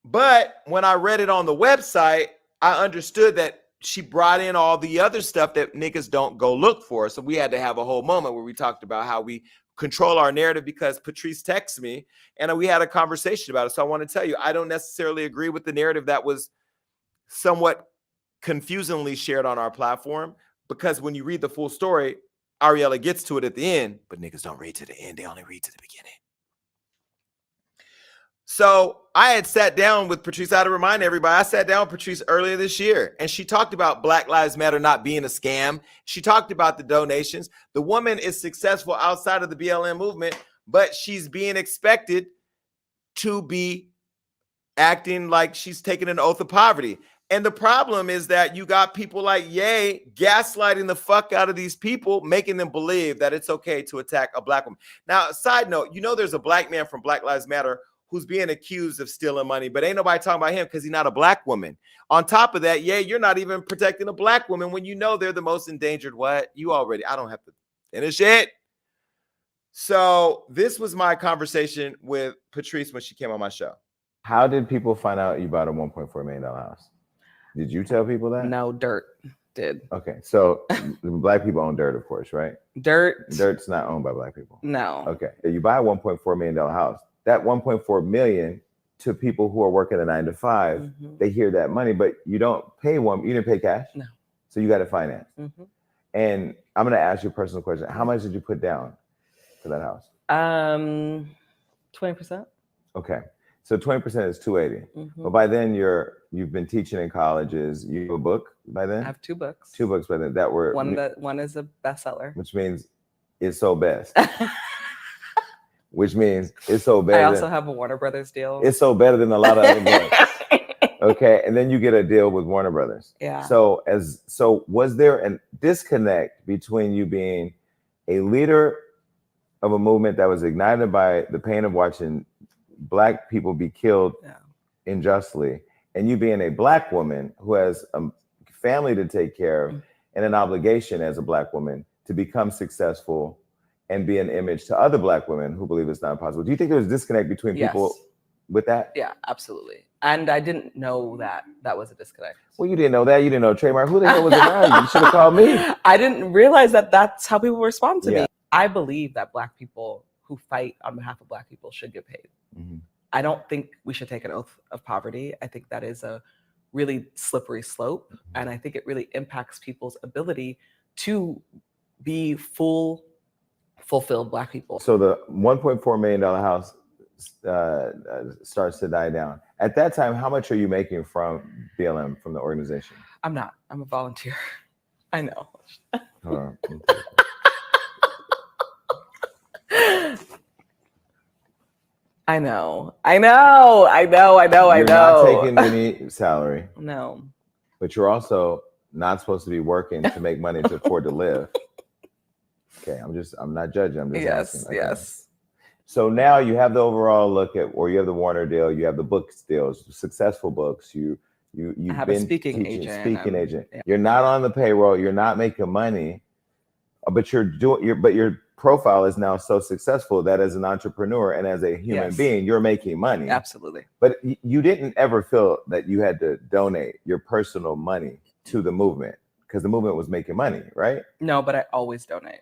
But when I read it on the website, I understood that she brought in all the other stuff that niggas don't go look for. So we had to have a whole moment where we talked about how we control our narrative, because Patrisse texted me and we had a conversation about it. So I want to tell you, I don't necessarily agree with the narrative that was somewhat confusingly shared on our platform, because when you read the full story, Ariella gets to it at the end, but niggas don't read to the end. They only read to the beginning. So I had sat down with Patrisse. I had to remind everybody, I sat down with Patrisse earlier this year, and she talked about Black Lives Matter not being a scam. She talked about the donations. The woman is successful outside of the BLM movement, but she's being expected to be acting like she's taking an oath of poverty. And the problem is that you got people like Ye gaslighting the fuck out of these people, making them believe that it's okay to attack a Black woman. Now, side note, there's a Black man from Black Lives Matter who's being accused of stealing money, but ain't nobody talking about him because he's not a Black woman. On top of that, you're not even protecting a Black woman when they're the most endangered. What? I don't have to finish it. So this was my conversation with Patrisse when she came on my show. How did people find out you bought a $1.4 million house? Did you tell people that? No, Dirt did. Okay, so Black people own Dirt, of course, right? Dirt's not owned by Black people. No. Okay, you buy a $1.4 million house. That $1.4 million to people who are working a 9-to-5, they hear that money, but you don't pay you didn't pay cash? No. So you got to finance. And I'm going to ask you a personal question. How much did you put down for that house? 20%. Okay. So 20% is $280. But by then you've been teaching in colleges. You have a book by then? I have 2 books. 2 books by then. One is a bestseller. Which means it's so best. Which means it's so better. I also have a Warner Brothers deal. It's so better than a lot of other books. Okay. And then you get a deal with Warner Brothers. Yeah. So was there a disconnect between you being a leader of a movement that was ignited by the pain of watching Black people be killed unjustly, and you being a Black woman who has a family to take care of and an obligation as a Black woman to become successful and be an image to other Black women who believe it's not possible? Do you think there's a disconnect between people? with that? Yeah, absolutely. And I didn't know that was a disconnect. Well, you didn't know that. You didn't know trademark. Who the hell was around you? You should have called me. I didn't realize that that's how people respond to Yeah. me. I believe that Black people who fight on behalf of Black people should get paid. Mm-hmm. I don't think we should take an oath of poverty. I think that is a really slippery slope. And I think it really impacts people's ability to be fulfilled Black people. So the $1.4 million house starts to die down. At that time, how much are you making from BLM, from the organization? I'm not. I'm a volunteer. I know. I know. You're not taking any salary. No. But you're also not supposed to be working to make money to afford to live. Okay, I'm not judging. I'm just asking. Okay. Yes. So now you have the overall look at, or you have the Warner deal, you have the book deals, successful books. You've have been a speaking teaching, agent. speaking agent. Yeah. You're not on the payroll. You're not making money, but your profile is now so successful that as an entrepreneur and as a human being, you're making money. Absolutely. But you didn't ever feel that you had to donate your personal money to the movement because the movement was making money, right? No, but I always donate.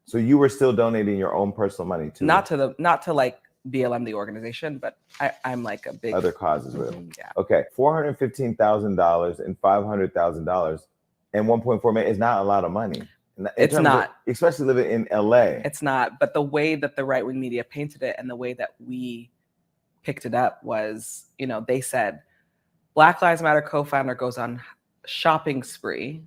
So you were still donating your own personal money to not to like BLM the organization, but I'm like a big other causes with. Yeah. Okay, $415,000 and $500,000 and 1.4 million is not a lot of money. It's not, especially living in LA. It's not. But the way that the right wing media painted it and the way that we picked it up was, they said Black Lives Matter co-founder goes on house shopping spree.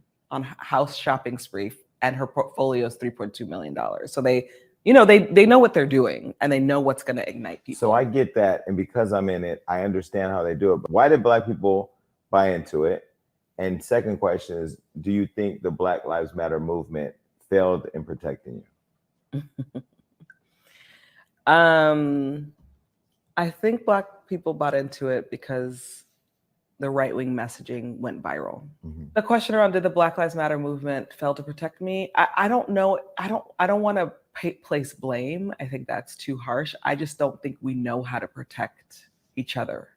And her portfolio is $3.2 million. So they know what they're doing and they know what's going to ignite people. So I get that. And because I'm in it, I understand how they do it. But why did Black people buy into it? And second question is, do you think the Black Lives Matter movement failed in protecting you? I think Black people bought into it because the right-wing messaging went viral. Mm-hmm. The question around, did the Black Lives Matter movement fail to protect me? I don't know. I don't want to place blame. I think that's too harsh. I just don't think we know how to protect each other.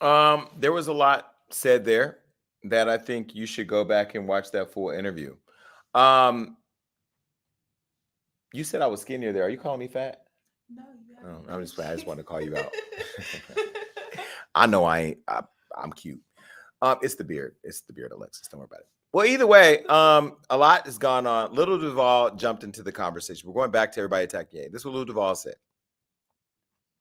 There was a lot said there that I think you should go back and watch that full interview. You said I was skinnier there. Are you calling me fat? No. I just want to call you out. I know I'm cute. It's the beard. It's the beard, Alexis. Don't worry about it. Well, either way, a lot has gone on. Lil Duval jumped into the conversation. We're going back to everybody attack Ye. This is what Lil Duval said.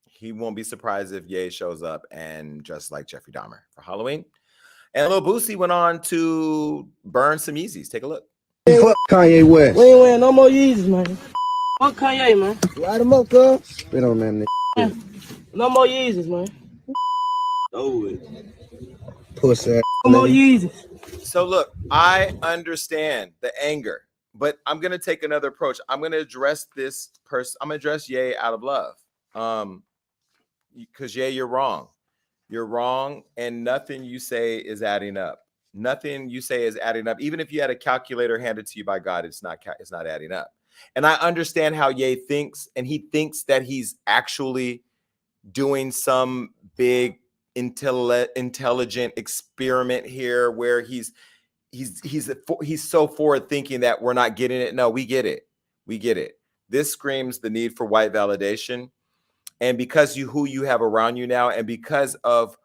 He won't be surprised if Ye shows up and dressed like Jeffrey Dahmer for Halloween. And Lil Boosie went on to burn some Yeezys. Take a look. Fuck Kanye West. We ain't wearing no more Yeezys, man. Fuck Kanye, man. Light him up, cuz. Spit on that nigga. No more Yeezys, man. Oh, pussy. No more Yeezys. So look, I understand the anger, but I'm going to take another approach. I'm going to address this person. I'm going to address Ye out of love. Because Ye, you're wrong. You're wrong. And nothing you say is adding up. Nothing you say is adding up. Even if you had a calculator handed to you by God, it's not adding up. And I understand how Ye thinks, and he thinks that he's actually doing some big intelligent experiment here where he's so forward thinking that we're not getting it. No, we get it. We get it. This screams the need for white validation. And because who you have around you now, and because of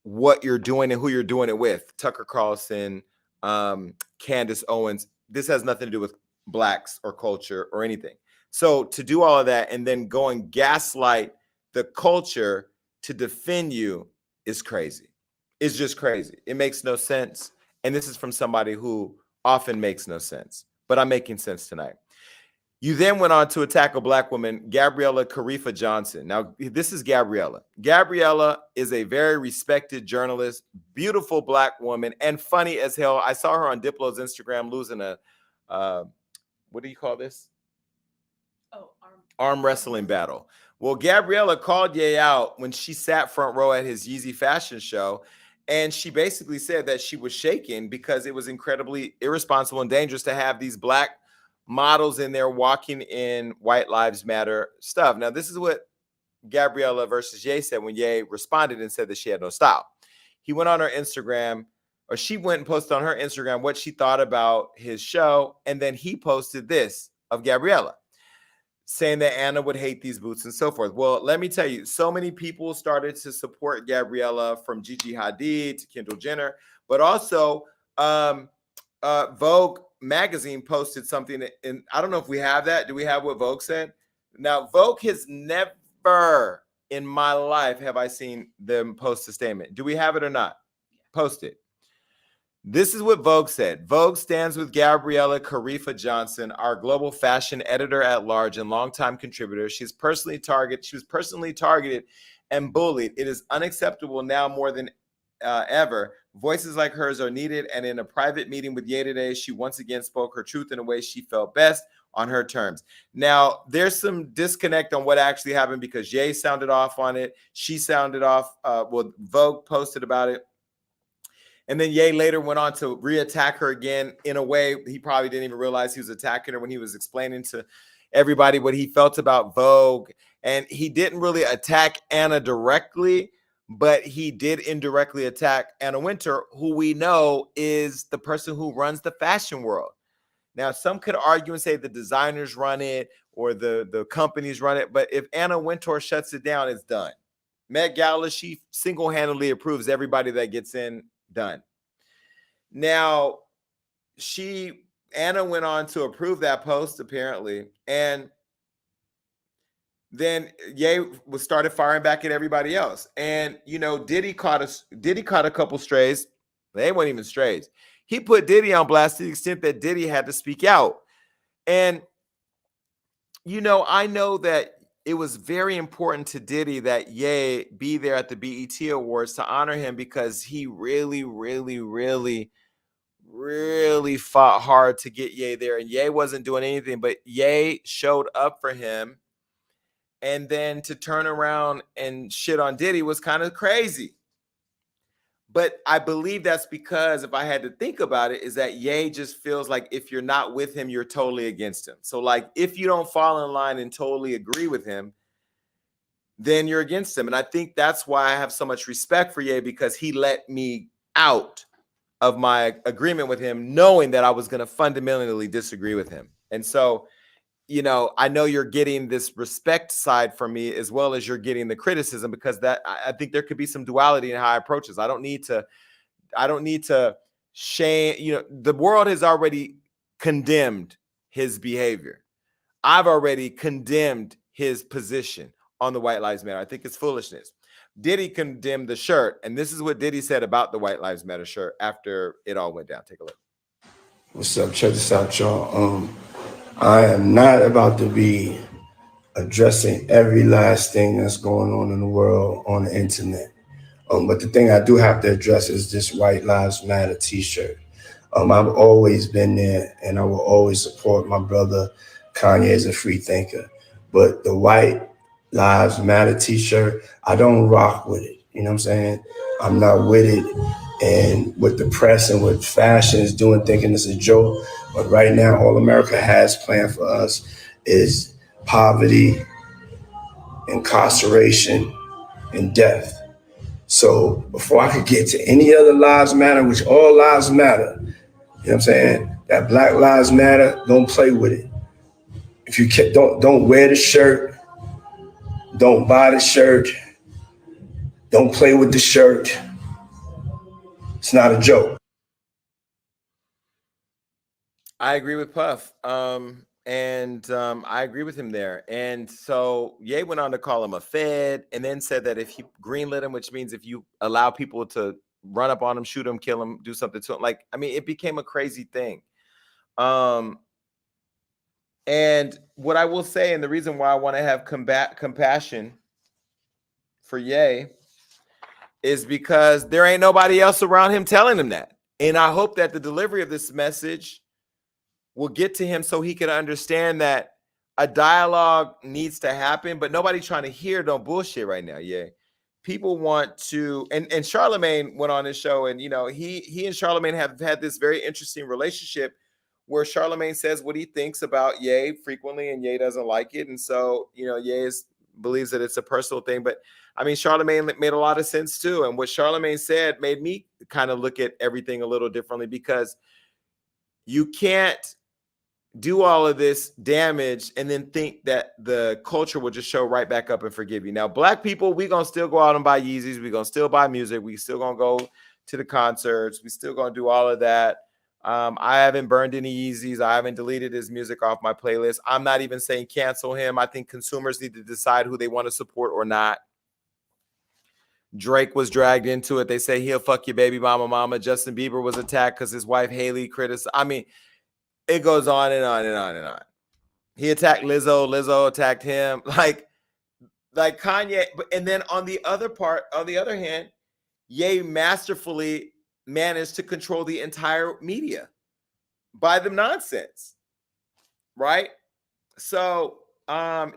what you're doing and who you're doing it with, Tucker Carlson, Candace, Owens, this has nothing to do with Blacks or culture or anything. So to do all of that and then go and gaslight the culture to defend you is crazy. It's just crazy. It makes no sense. And this is from somebody who often makes no sense, but I'm making sense tonight. You then went on to attack a Black woman, Gabriella Karifa Johnson. Now, this is Gabriella. Gabriella is a very respected journalist, beautiful Black woman, and funny as hell. I saw her on Diplo's Instagram losing a, what do you call this? Oh, arm wrestling battle. Well, Gabriella called Ye out when she sat front row at his Yeezy fashion show. And she basically said that she was shaken because it was incredibly irresponsible and dangerous to have these Black models in there walking in White Lives Matter stuff. Now, this is what Gabriella versus Ye said when Ye responded and said that she had no style. He went on her Instagram, or she went and posted on her Instagram what she thought about his show. And then he posted this of Gabriella, saying that Anna would hate these boots and so forth. Well, let me tell you, so many people started to support Gabriella, from Gigi Hadid to Kendall Jenner, but also Vogue magazine posted something, and I don't know if we have that. Do we have what Vogue said? Now, Vogue has never in my life have I seen them post a statement. Do we have it or not? Post it. This is what Vogue said. Vogue stands with Gabriella Carifa Johnson, our global fashion editor at large and longtime contributor. She was personally targeted and bullied. It is unacceptable now more than ever. Voices like hers are needed. And in a private meeting with Ye today, she once again spoke her truth in a way she felt best on her terms. Now, there's some disconnect on what actually happened because Ye sounded off on it. She sounded off. Vogue posted about it. And then Ye later went on to reattack her again in a way he probably didn't even realize he was attacking her when he was explaining to everybody what he felt about Vogue. And he didn't really attack Anna directly, but he did indirectly attack Anna Wintour, who we know is the person who runs the fashion world. Now, some could argue and say the designers run it or the companies run it, but if Anna Wintour shuts it down, it's done. Met Gala, she single-handedly approves everybody that gets in. Done. Now, Anna went on to approve that post apparently, and then Ye started firing back at everybody else. And Diddy caught a couple strays. They weren't even strays. He put Diddy on blast to the extent that Diddy had to speak out. And I know that it was very important to Diddy that Ye be there at the BET Awards to honor him because he really, really, really, really fought hard to get Ye there. And Ye wasn't doing anything, but Ye showed up for him. And then to turn around and shit on Diddy was kind of crazy. But I believe that's because, if I had to think about it, is that Ye just feels like if you're not with him, you're totally against him. So like if you don't fall in line and totally agree with him, then you're against him. And I think that's why I have so much respect for Ye, because he let me out of my agreement with him, knowing that I was going to fundamentally disagree with him. And so, I know you're getting this respect side from me as well as you're getting the criticism, because that I think there could be some duality in how I approach this. I don't need to shame. The world has already condemned his behavior. I've already condemned his position on the White Lives Matter. I think it's foolishness. Diddy condemned the shirt, and this is what Diddy said about the White Lives Matter shirt after it all went down. Take a look. What's up? Check this out, y'all. I am not about to be addressing every last thing that's going on in the world on the internet. But the thing I do have to address is this White Lives Matter t-shirt. I've always been there, and I will always support my brother Kanye as a free thinker. But the White Lives Matter t-shirt, I don't rock with it. You know what I'm saying? I'm not with it. And with the press and what fashion is doing, thinking it's a joke. But right now, all America has planned for us is poverty, incarceration, and death. So before I could get to any other lives matter, which all lives matter, you know what I'm saying? That Black Lives Matter, don't play with it. If you don't wear the shirt, don't buy the shirt, don't play with the shirt. It's not a joke. I agree with Puff. I agree with him there. And so Ye went on to call him a Fed, and then said that if he greenlit him, which means if you allow people to run up on him, shoot him, kill him, do something to him, it became a crazy thing. And what I will say, and the reason why I want to have compassion for Ye, is because there ain't nobody else around him telling him that. And I hope that the delivery of this message will get to him so he can understand that a dialogue needs to happen, but nobody trying to hear no bullshit right now. Yeah. People want to, and Charlemagne went on his show, and he and Charlemagne have had this very interesting relationship where Charlemagne says what he thinks about Ye frequently, and Ye doesn't like it. And so, you know, Ye believes that it's a personal thing. But I mean, Charlemagne made a lot of sense too. And what Charlemagne said made me kind of look at everything a little differently, because you can't do all of this damage and then think that the culture will just show right back up and forgive you. Now, Black people, we gonna still go out and buy Yeezys. We gonna still buy music. We still gonna go to the concerts. We still gonna do all of that. I haven't burned any Yeezys. I haven't deleted his music off my playlist. I'm not even saying cancel him. I think consumers need to decide who they want to support or not. Drake was dragged into it. They say he'll fuck your baby mama. Justin Bieber was attacked because his wife Haley criticized. I mean, it goes on and on and on and on. He attacked Lizzo. Lizzo attacked him. Like Kanye. And then on the other hand, Ye masterfully managed to control the entire media by the nonsense, right? So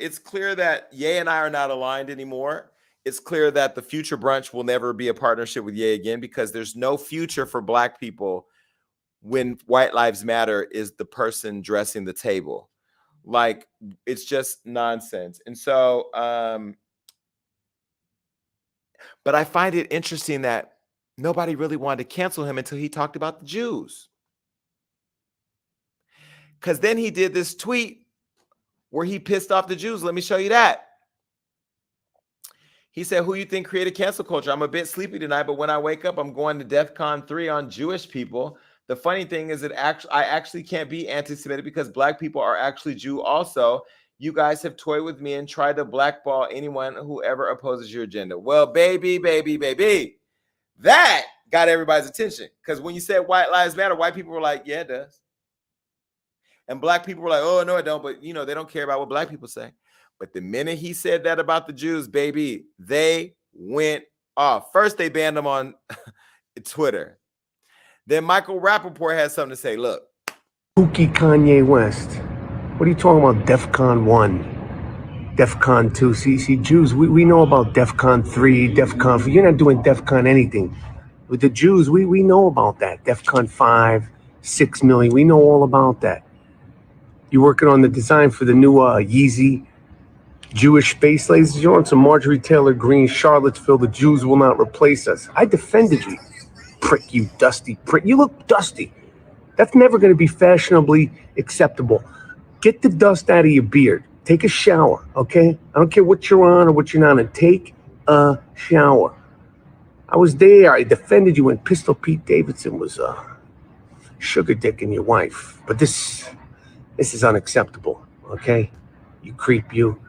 it's clear that Ye and I are not aligned anymore. It's clear that the Future Brunch will never be a partnership with Ye again, because there's no future for Black people when White Lives Matter is the person dressing the table. Like, it's just nonsense. And so, but I find it interesting that nobody really wanted to cancel him until he talked about the Jews. Because then he did this tweet where he pissed off the Jews. Let me show you that. He said, who you think created cancel culture? I'm a bit sleepy tonight, but when I wake up, I'm going to DEFCON 3 on Jewish people. The funny thing is that I actually can't be anti-Semitic because Black people are actually Jew also. You guys have toyed with me and tried to blackball anyone who ever opposes your agenda. Well, baby, that got everybody's attention. Because when you said White Lives Matter, white people were like, yeah, it does. And Black people were like, oh, no, it don't. But, you know, they don't care about what Black people say. But the minute he said that about the Jews, baby, they went off. First, they banned him on Twitter. Then Michael Rappaport had something to say. Look. Spooky Kanye West. What are you talking about? DEFCON 1, DEFCON 2. See, Jews, we know about DEFCON 3, DEFCON 4. You're not doing DEFCON anything. With the Jews, we know about that. DEFCON 5, 6 million. We know all about that. You're working on the design for the new Yeezy Jewish space lasers. You're on some Marjorie Taylor Greene, Charlottesville. The Jews will not replace us. I defended you. Prick, you dusty prick. You look dusty. That's never going to be fashionably acceptable. Get the dust out of your beard. Take a shower, okay? I don't care what you're on or what you're not on. Take a shower. I was there. I defended you when Pistol Pete Davidson was sugar dicking your wife. But this is unacceptable, okay? You creep, you.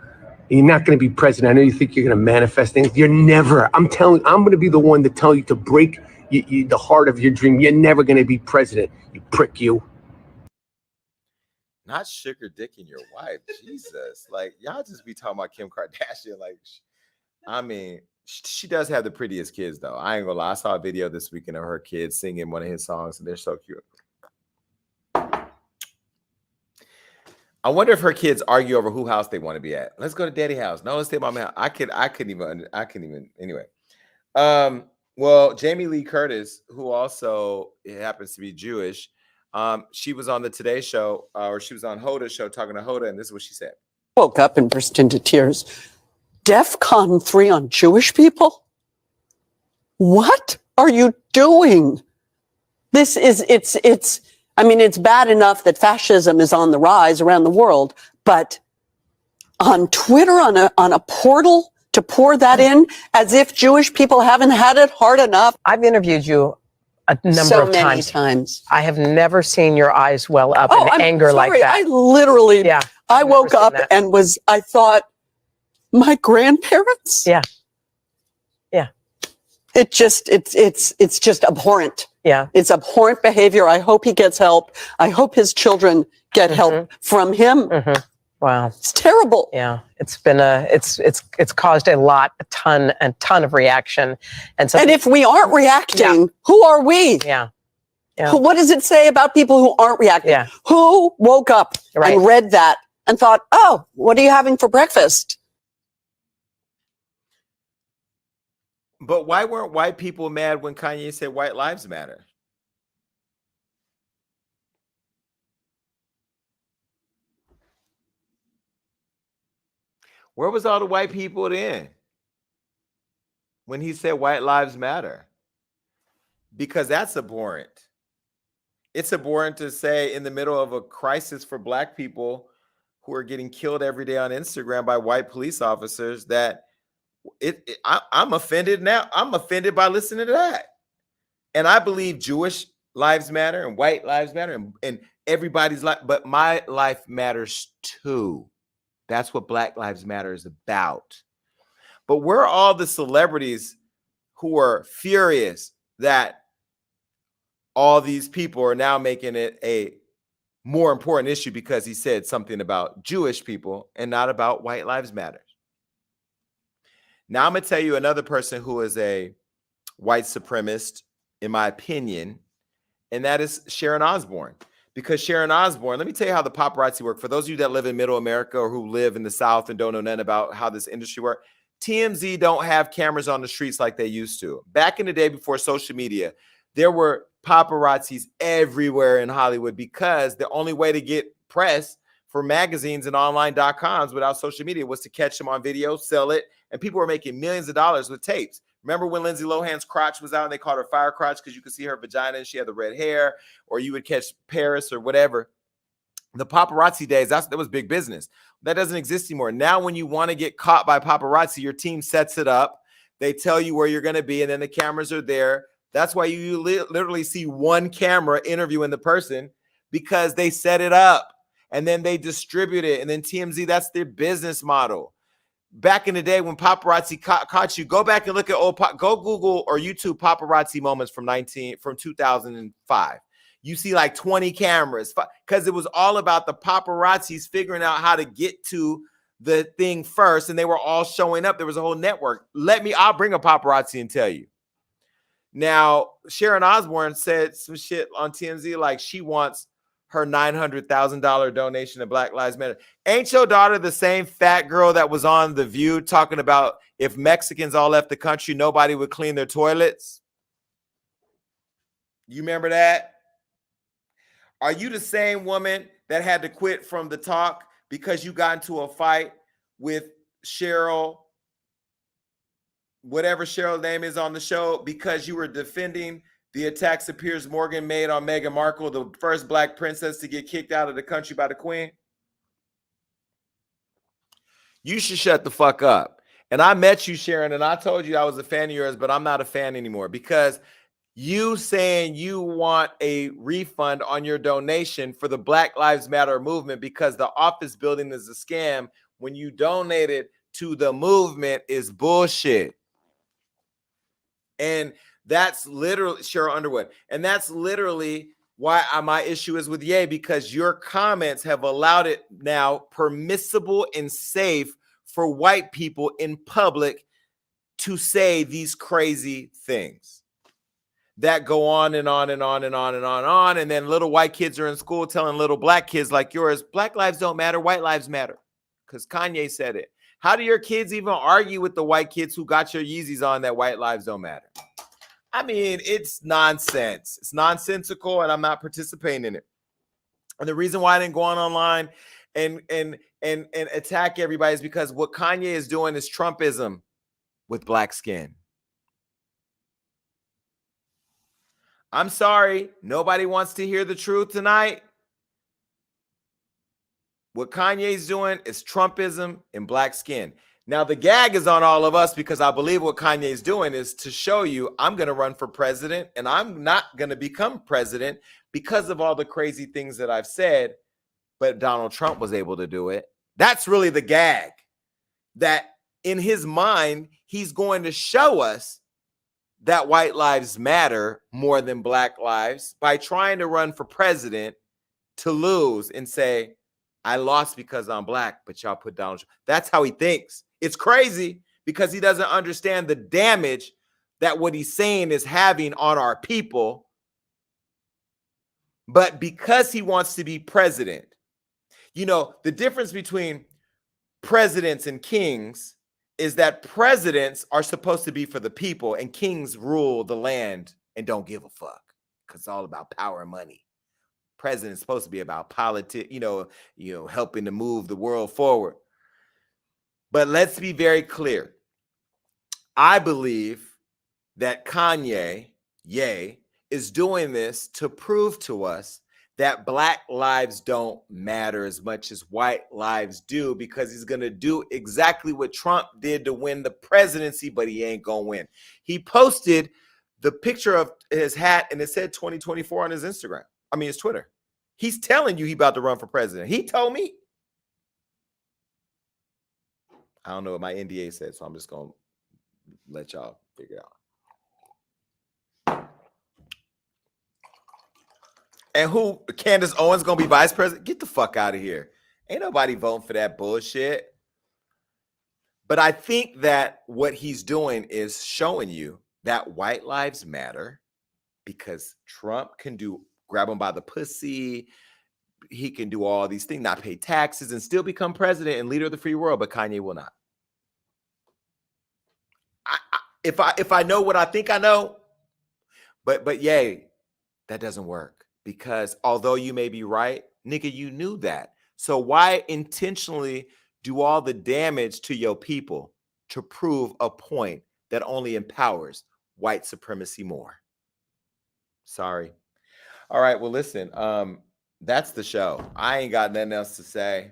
You're not going to be president. I know you think you're going to manifest things. You're never. I'm going to be the one to tell you to break the heart of your dream. You're never going to be president. You prick, you. Not sugar dicking your wife. Jesus. Like, y'all just be talking about Kim Kardashian. Like, I mean, she does have the prettiest kids, though. I ain't gonna lie. I saw a video this weekend of her kids singing one of his songs, and they're so cute. I wonder if her kids argue over who house they want to be at. Let's go to daddy house. No, let's stay at my house. I couldn't even anyway. Well, Jamie Lee Curtis, who also happens to be Jewish, she was on the Today Show, or she was on Hoda's show talking to Hoda, and this is what she said. Woke up and burst into tears. DEFCON 3 on Jewish people? What are you doing? It's bad enough that fascism is on the rise around the world, but on Twitter, on a portal, to pour that in as if Jewish people haven't had it hard enough. I've interviewed you a number of times. So many times. I have never seen your eyes well up in anger like that. I literally, I woke up and I thought, my grandparents? Yeah. It's just abhorrent. Yeah. It's abhorrent behavior. I hope he gets help. I hope his children get help from him. Mm-hmm. Wow. It's terrible. Yeah. It's been it's caused a ton of reaction. And if we aren't reacting, who are we? Yeah. What does it say about people who aren't reacting? Yeah. Who woke up and read that and thought, oh, what are you having for breakfast? But why weren't white people mad when Kanye said White Lives Matter? Where was all the white people then when he said white lives matter? Because that's abhorrent. It's abhorrent to say in the middle of a crisis for black people who are getting killed every day on Instagram by white police officers that I'm offended now. I'm offended by listening to that. And I believe Jewish lives matter and white lives matter and everybody's life, but my life matters too. That's what Black Lives Matter is about. But we're all the celebrities who are furious that all these people are now making it a more important issue because he said something about Jewish people and not about white lives matter. Now I'm going to tell you another person who is a white supremacist, in my opinion, and that is Sharon Osbourne. Because Sharon Osbourne, let me tell you how the paparazzi work. For those of you that live in middle America or who live in the South and don't know nothing about how this industry works, TMZ don't have cameras on the streets like they used to. Back in the day before social media, there were paparazzis everywhere in Hollywood because the only way to get press for magazines and online.coms without social media was to catch them on video, sell it, and people were making millions of dollars with tapes. Remember when Lindsay Lohan's crotch was out and they called her fire crotch because you could see her vagina and she had the red hair, or you would catch Paris or whatever. The paparazzi days, that was big business. That doesn't exist anymore. Now when you want to get caught by paparazzi, your team sets it up. They tell you where you're going to be, and then the cameras are there. That's why you literally see one camera interviewing the person because they set it up, and then they distribute it. And then TMZ, that's their business model. Back in the day when paparazzi caught you, go back and look at go Google or YouTube paparazzi moments from 2005. You see like 20 cameras because it was all about the paparazzis figuring out how to get to the thing first, and they were all showing up. There was a whole network. I'll bring a paparazzi and tell you. Now, Sharon Osbourne said some shit on TMZ like she wants her $900,000 donation to Black Lives Matter. Ain't your daughter the same fat girl that was on The View talking about if Mexicans all left the country, nobody would clean their toilets? You remember that? Are you the same woman that had to quit from the talk because you got into a fight with Cheryl, whatever Cheryl's name is on the show, because you were defending the attacks that Piers Morgan made on Meghan Markle, the first black princess to get kicked out of the country by the Queen? You should shut the fuck up. And I met you, Sharon, and I told you I was a fan of yours, but I'm not a fan anymore because you saying you want a refund on your donation for the Black Lives Matter movement because the office building is a scam when you donated to the movement is bullshit. And that's literally Cheryl Underwood. And that's literally why my issue is with Ye, because your comments have allowed it now permissible and safe for white people in public to say these crazy things that go on and on and on and on and on and on. And then little white kids are in school telling little black kids like yours, Black lives don't matter, white lives matter. Because Kanye said it. How do your kids even argue with the white kids who got your Yeezys on that white lives don't matter? I mean, it's nonsense. It's nonsensical, and I'm not participating in it. And the reason why I didn't go online and attack everybody is because what Kanye is doing is Trumpism with black skin. I'm sorry, nobody wants to hear the truth tonight. What Kanye's doing is Trumpism in black skin. Now, the gag is on all of us because I believe what Kanye's doing is to show you I'm going to run for president and I'm not going to become president because of all the crazy things that I've said, but Donald Trump was able to do it. That's really the gag, that in his mind, he's going to show us that white lives matter more than black lives by trying to run for president to lose and say, I lost because I'm black, but y'all put Donald Trump. That's how he thinks. It's crazy because he doesn't understand the damage that what he's saying is having on our people. But because he wants to be president, you know, the difference between presidents and kings is that presidents are supposed to be for the people and kings rule the land and don't give a fuck because it's all about power and money. President is supposed to be about politics, you know, helping to move the world forward. But let's be very clear. I believe that Kanye, is doing this to prove to us that Black lives don't matter as much as white lives do, because he's going to do exactly what Trump did to win the presidency, but he ain't going to win. He posted the picture of his hat and it said 2024 on his Instagram. I mean, his Twitter. He's telling you he about to run for president. He told me. I don't know what my NDA said, so I'm just going to let y'all figure it out. And who? Candace Owens gonna be vice president? Get the fuck out of here. Ain't nobody voting for that bullshit. But I think that what he's doing is showing you that white lives matter, because Trump can grab him by the pussy. He can do all these things, not pay taxes, and still become president and leader of the free world, but Kanye will not. If I know what I think I know, but that doesn't work. Because although you may be right, nigga, you knew that. So why intentionally do all the damage to your people to prove a point that only empowers white supremacy more? Sorry. All right, well, listen, that's the show. I ain't got nothing else to say.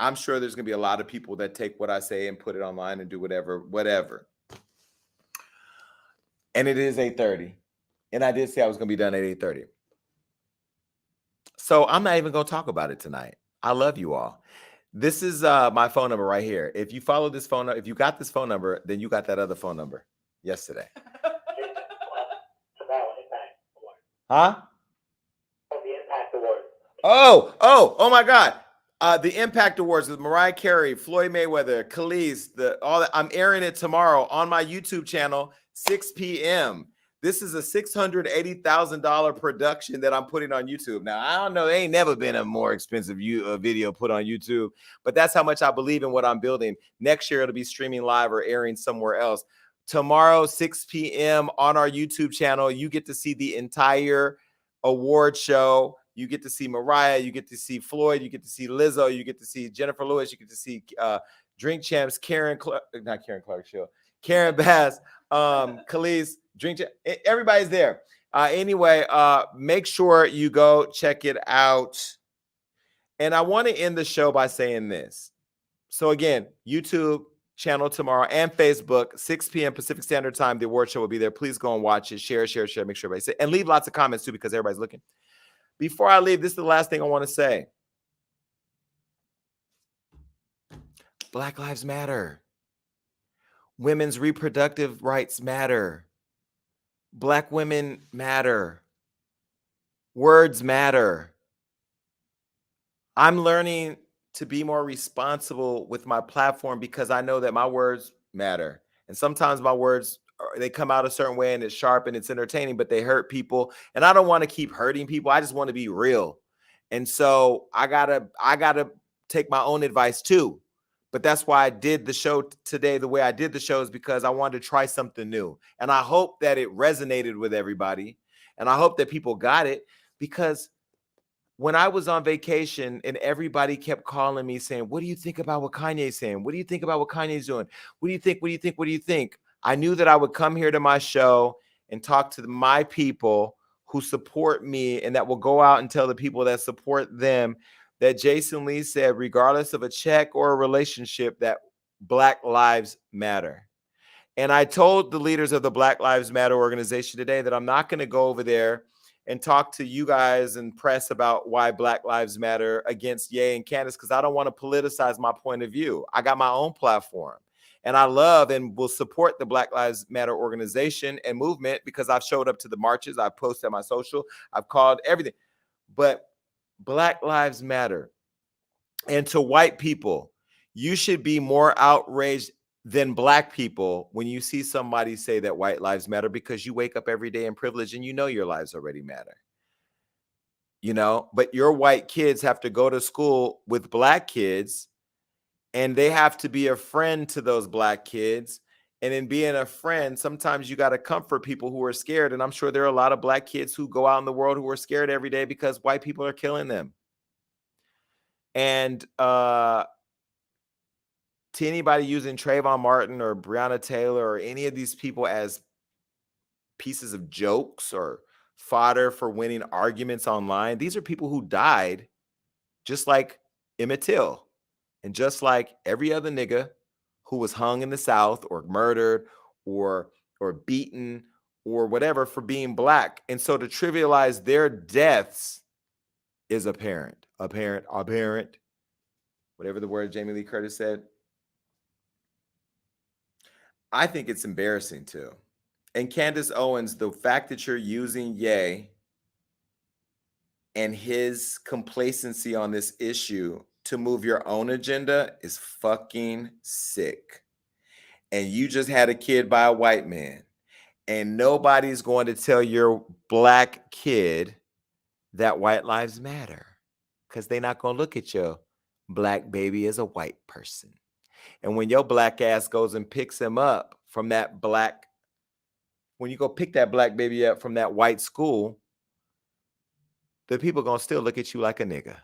I'm sure there's going to be a lot of people that take what I say and put it online and do whatever. And it is 8:30. And I did say I was going to be done at 8:30. So I'm not even going to talk about it tonight. I love you all. This is my phone number right here. If you follow this phone, if you got this phone number, then you got that other phone number yesterday. Huh? Oh my God. The Impact Awards with Mariah Carey, Floyd Mayweather, Khalees, all that. I'm airing it tomorrow on my YouTube channel, 6 p.m. This is a $680,000 production that I'm putting on YouTube. Now, I don't know. There ain't never been a more expensive video put on YouTube, but that's how much I believe in what I'm building. Next year, it'll be streaming live or airing somewhere else. Tomorrow, 6 p.m. on our YouTube channel, you get to see the entire award show. You get to see Mariah. You get to see Floyd. You get to see Lizzo. You get to see Jennifer Lewis. You get to see Drink Champs, Karen Bass, Khalees, everybody's there. Anyway, make sure you go check it out. And I want to end the show by saying this. So again, YouTube channel tomorrow and Facebook, 6 p.m. Pacific Standard Time. The award show will be there. Please go and watch it. Share. Make sure everybody see it. And leave lots of comments too, because everybody's looking. Before I leave, this is the last thing I want to say. Black lives matter. Women's reproductive rights matter. Black women matter. Words matter. I'm learning to be more responsible with my platform because I know that my words matter. And sometimes my words, they come out a certain way and it's sharp and it's entertaining, but they hurt people. And I don't want to keep hurting people. I just want to be real. And so I gotta take my own advice too. But that's why I did the show today the way I did the show, is because I wanted to try something new. And I hope that it resonated with everybody. And I hope that people got it, because when I was on vacation and everybody kept calling me saying, what do you think about what Kanye's saying? What do you think about what Kanye's doing? What do you think? What do you think? What do you think? I knew that I would come here to my show and talk to my people who support me, and that will go out and tell the people that support them that Jason Lee said, regardless of a check or a relationship, that Black lives matter. And I told the leaders of the Black Lives Matter organization today that I'm not going to go over there and talk to you guys and press about why Black Lives Matter against Ye and Candace, because I don't want to politicize my point of view. I got my own platform. And I love and will support the Black Lives Matter organization and movement, because I've showed up to the marches. I've posted on my social. I've called everything. But Black lives matter. And to white people, you should be more outraged than Black people when you see somebody say that white lives matter, because you wake up every day in privilege and you know your lives already matter. You know, but your white kids have to go to school with Black kids, and they have to be a friend to those Black kids. And in being a friend, sometimes you got to comfort people who are scared. And I'm sure there are a lot of Black kids who go out in the world who are scared every day because white people are killing them. And to anybody using Trayvon Martin or Breonna Taylor or any of these people as pieces of jokes or fodder for winning arguments online, these are people who died just like Emmett Till and just like every other nigga who was hung in the South or murdered or beaten or whatever for being black. And so to trivialize their deaths is apparent, whatever the word Jamie Lee Curtis said. I think it's embarrassing too. And Candace Owens, the fact that you're using Ye and his complacency on this issue to move your own agenda is fucking sick. And you just had a kid by a white man. And nobody's going to tell your black kid that white lives matter because they're not going to look at your black baby as a white person. And when your black ass goes and picks him up from that black, when you go pick that black baby up from that white school, the people going to still look at you like a nigga.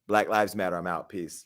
Black Lives Matter. I'm out. Peace.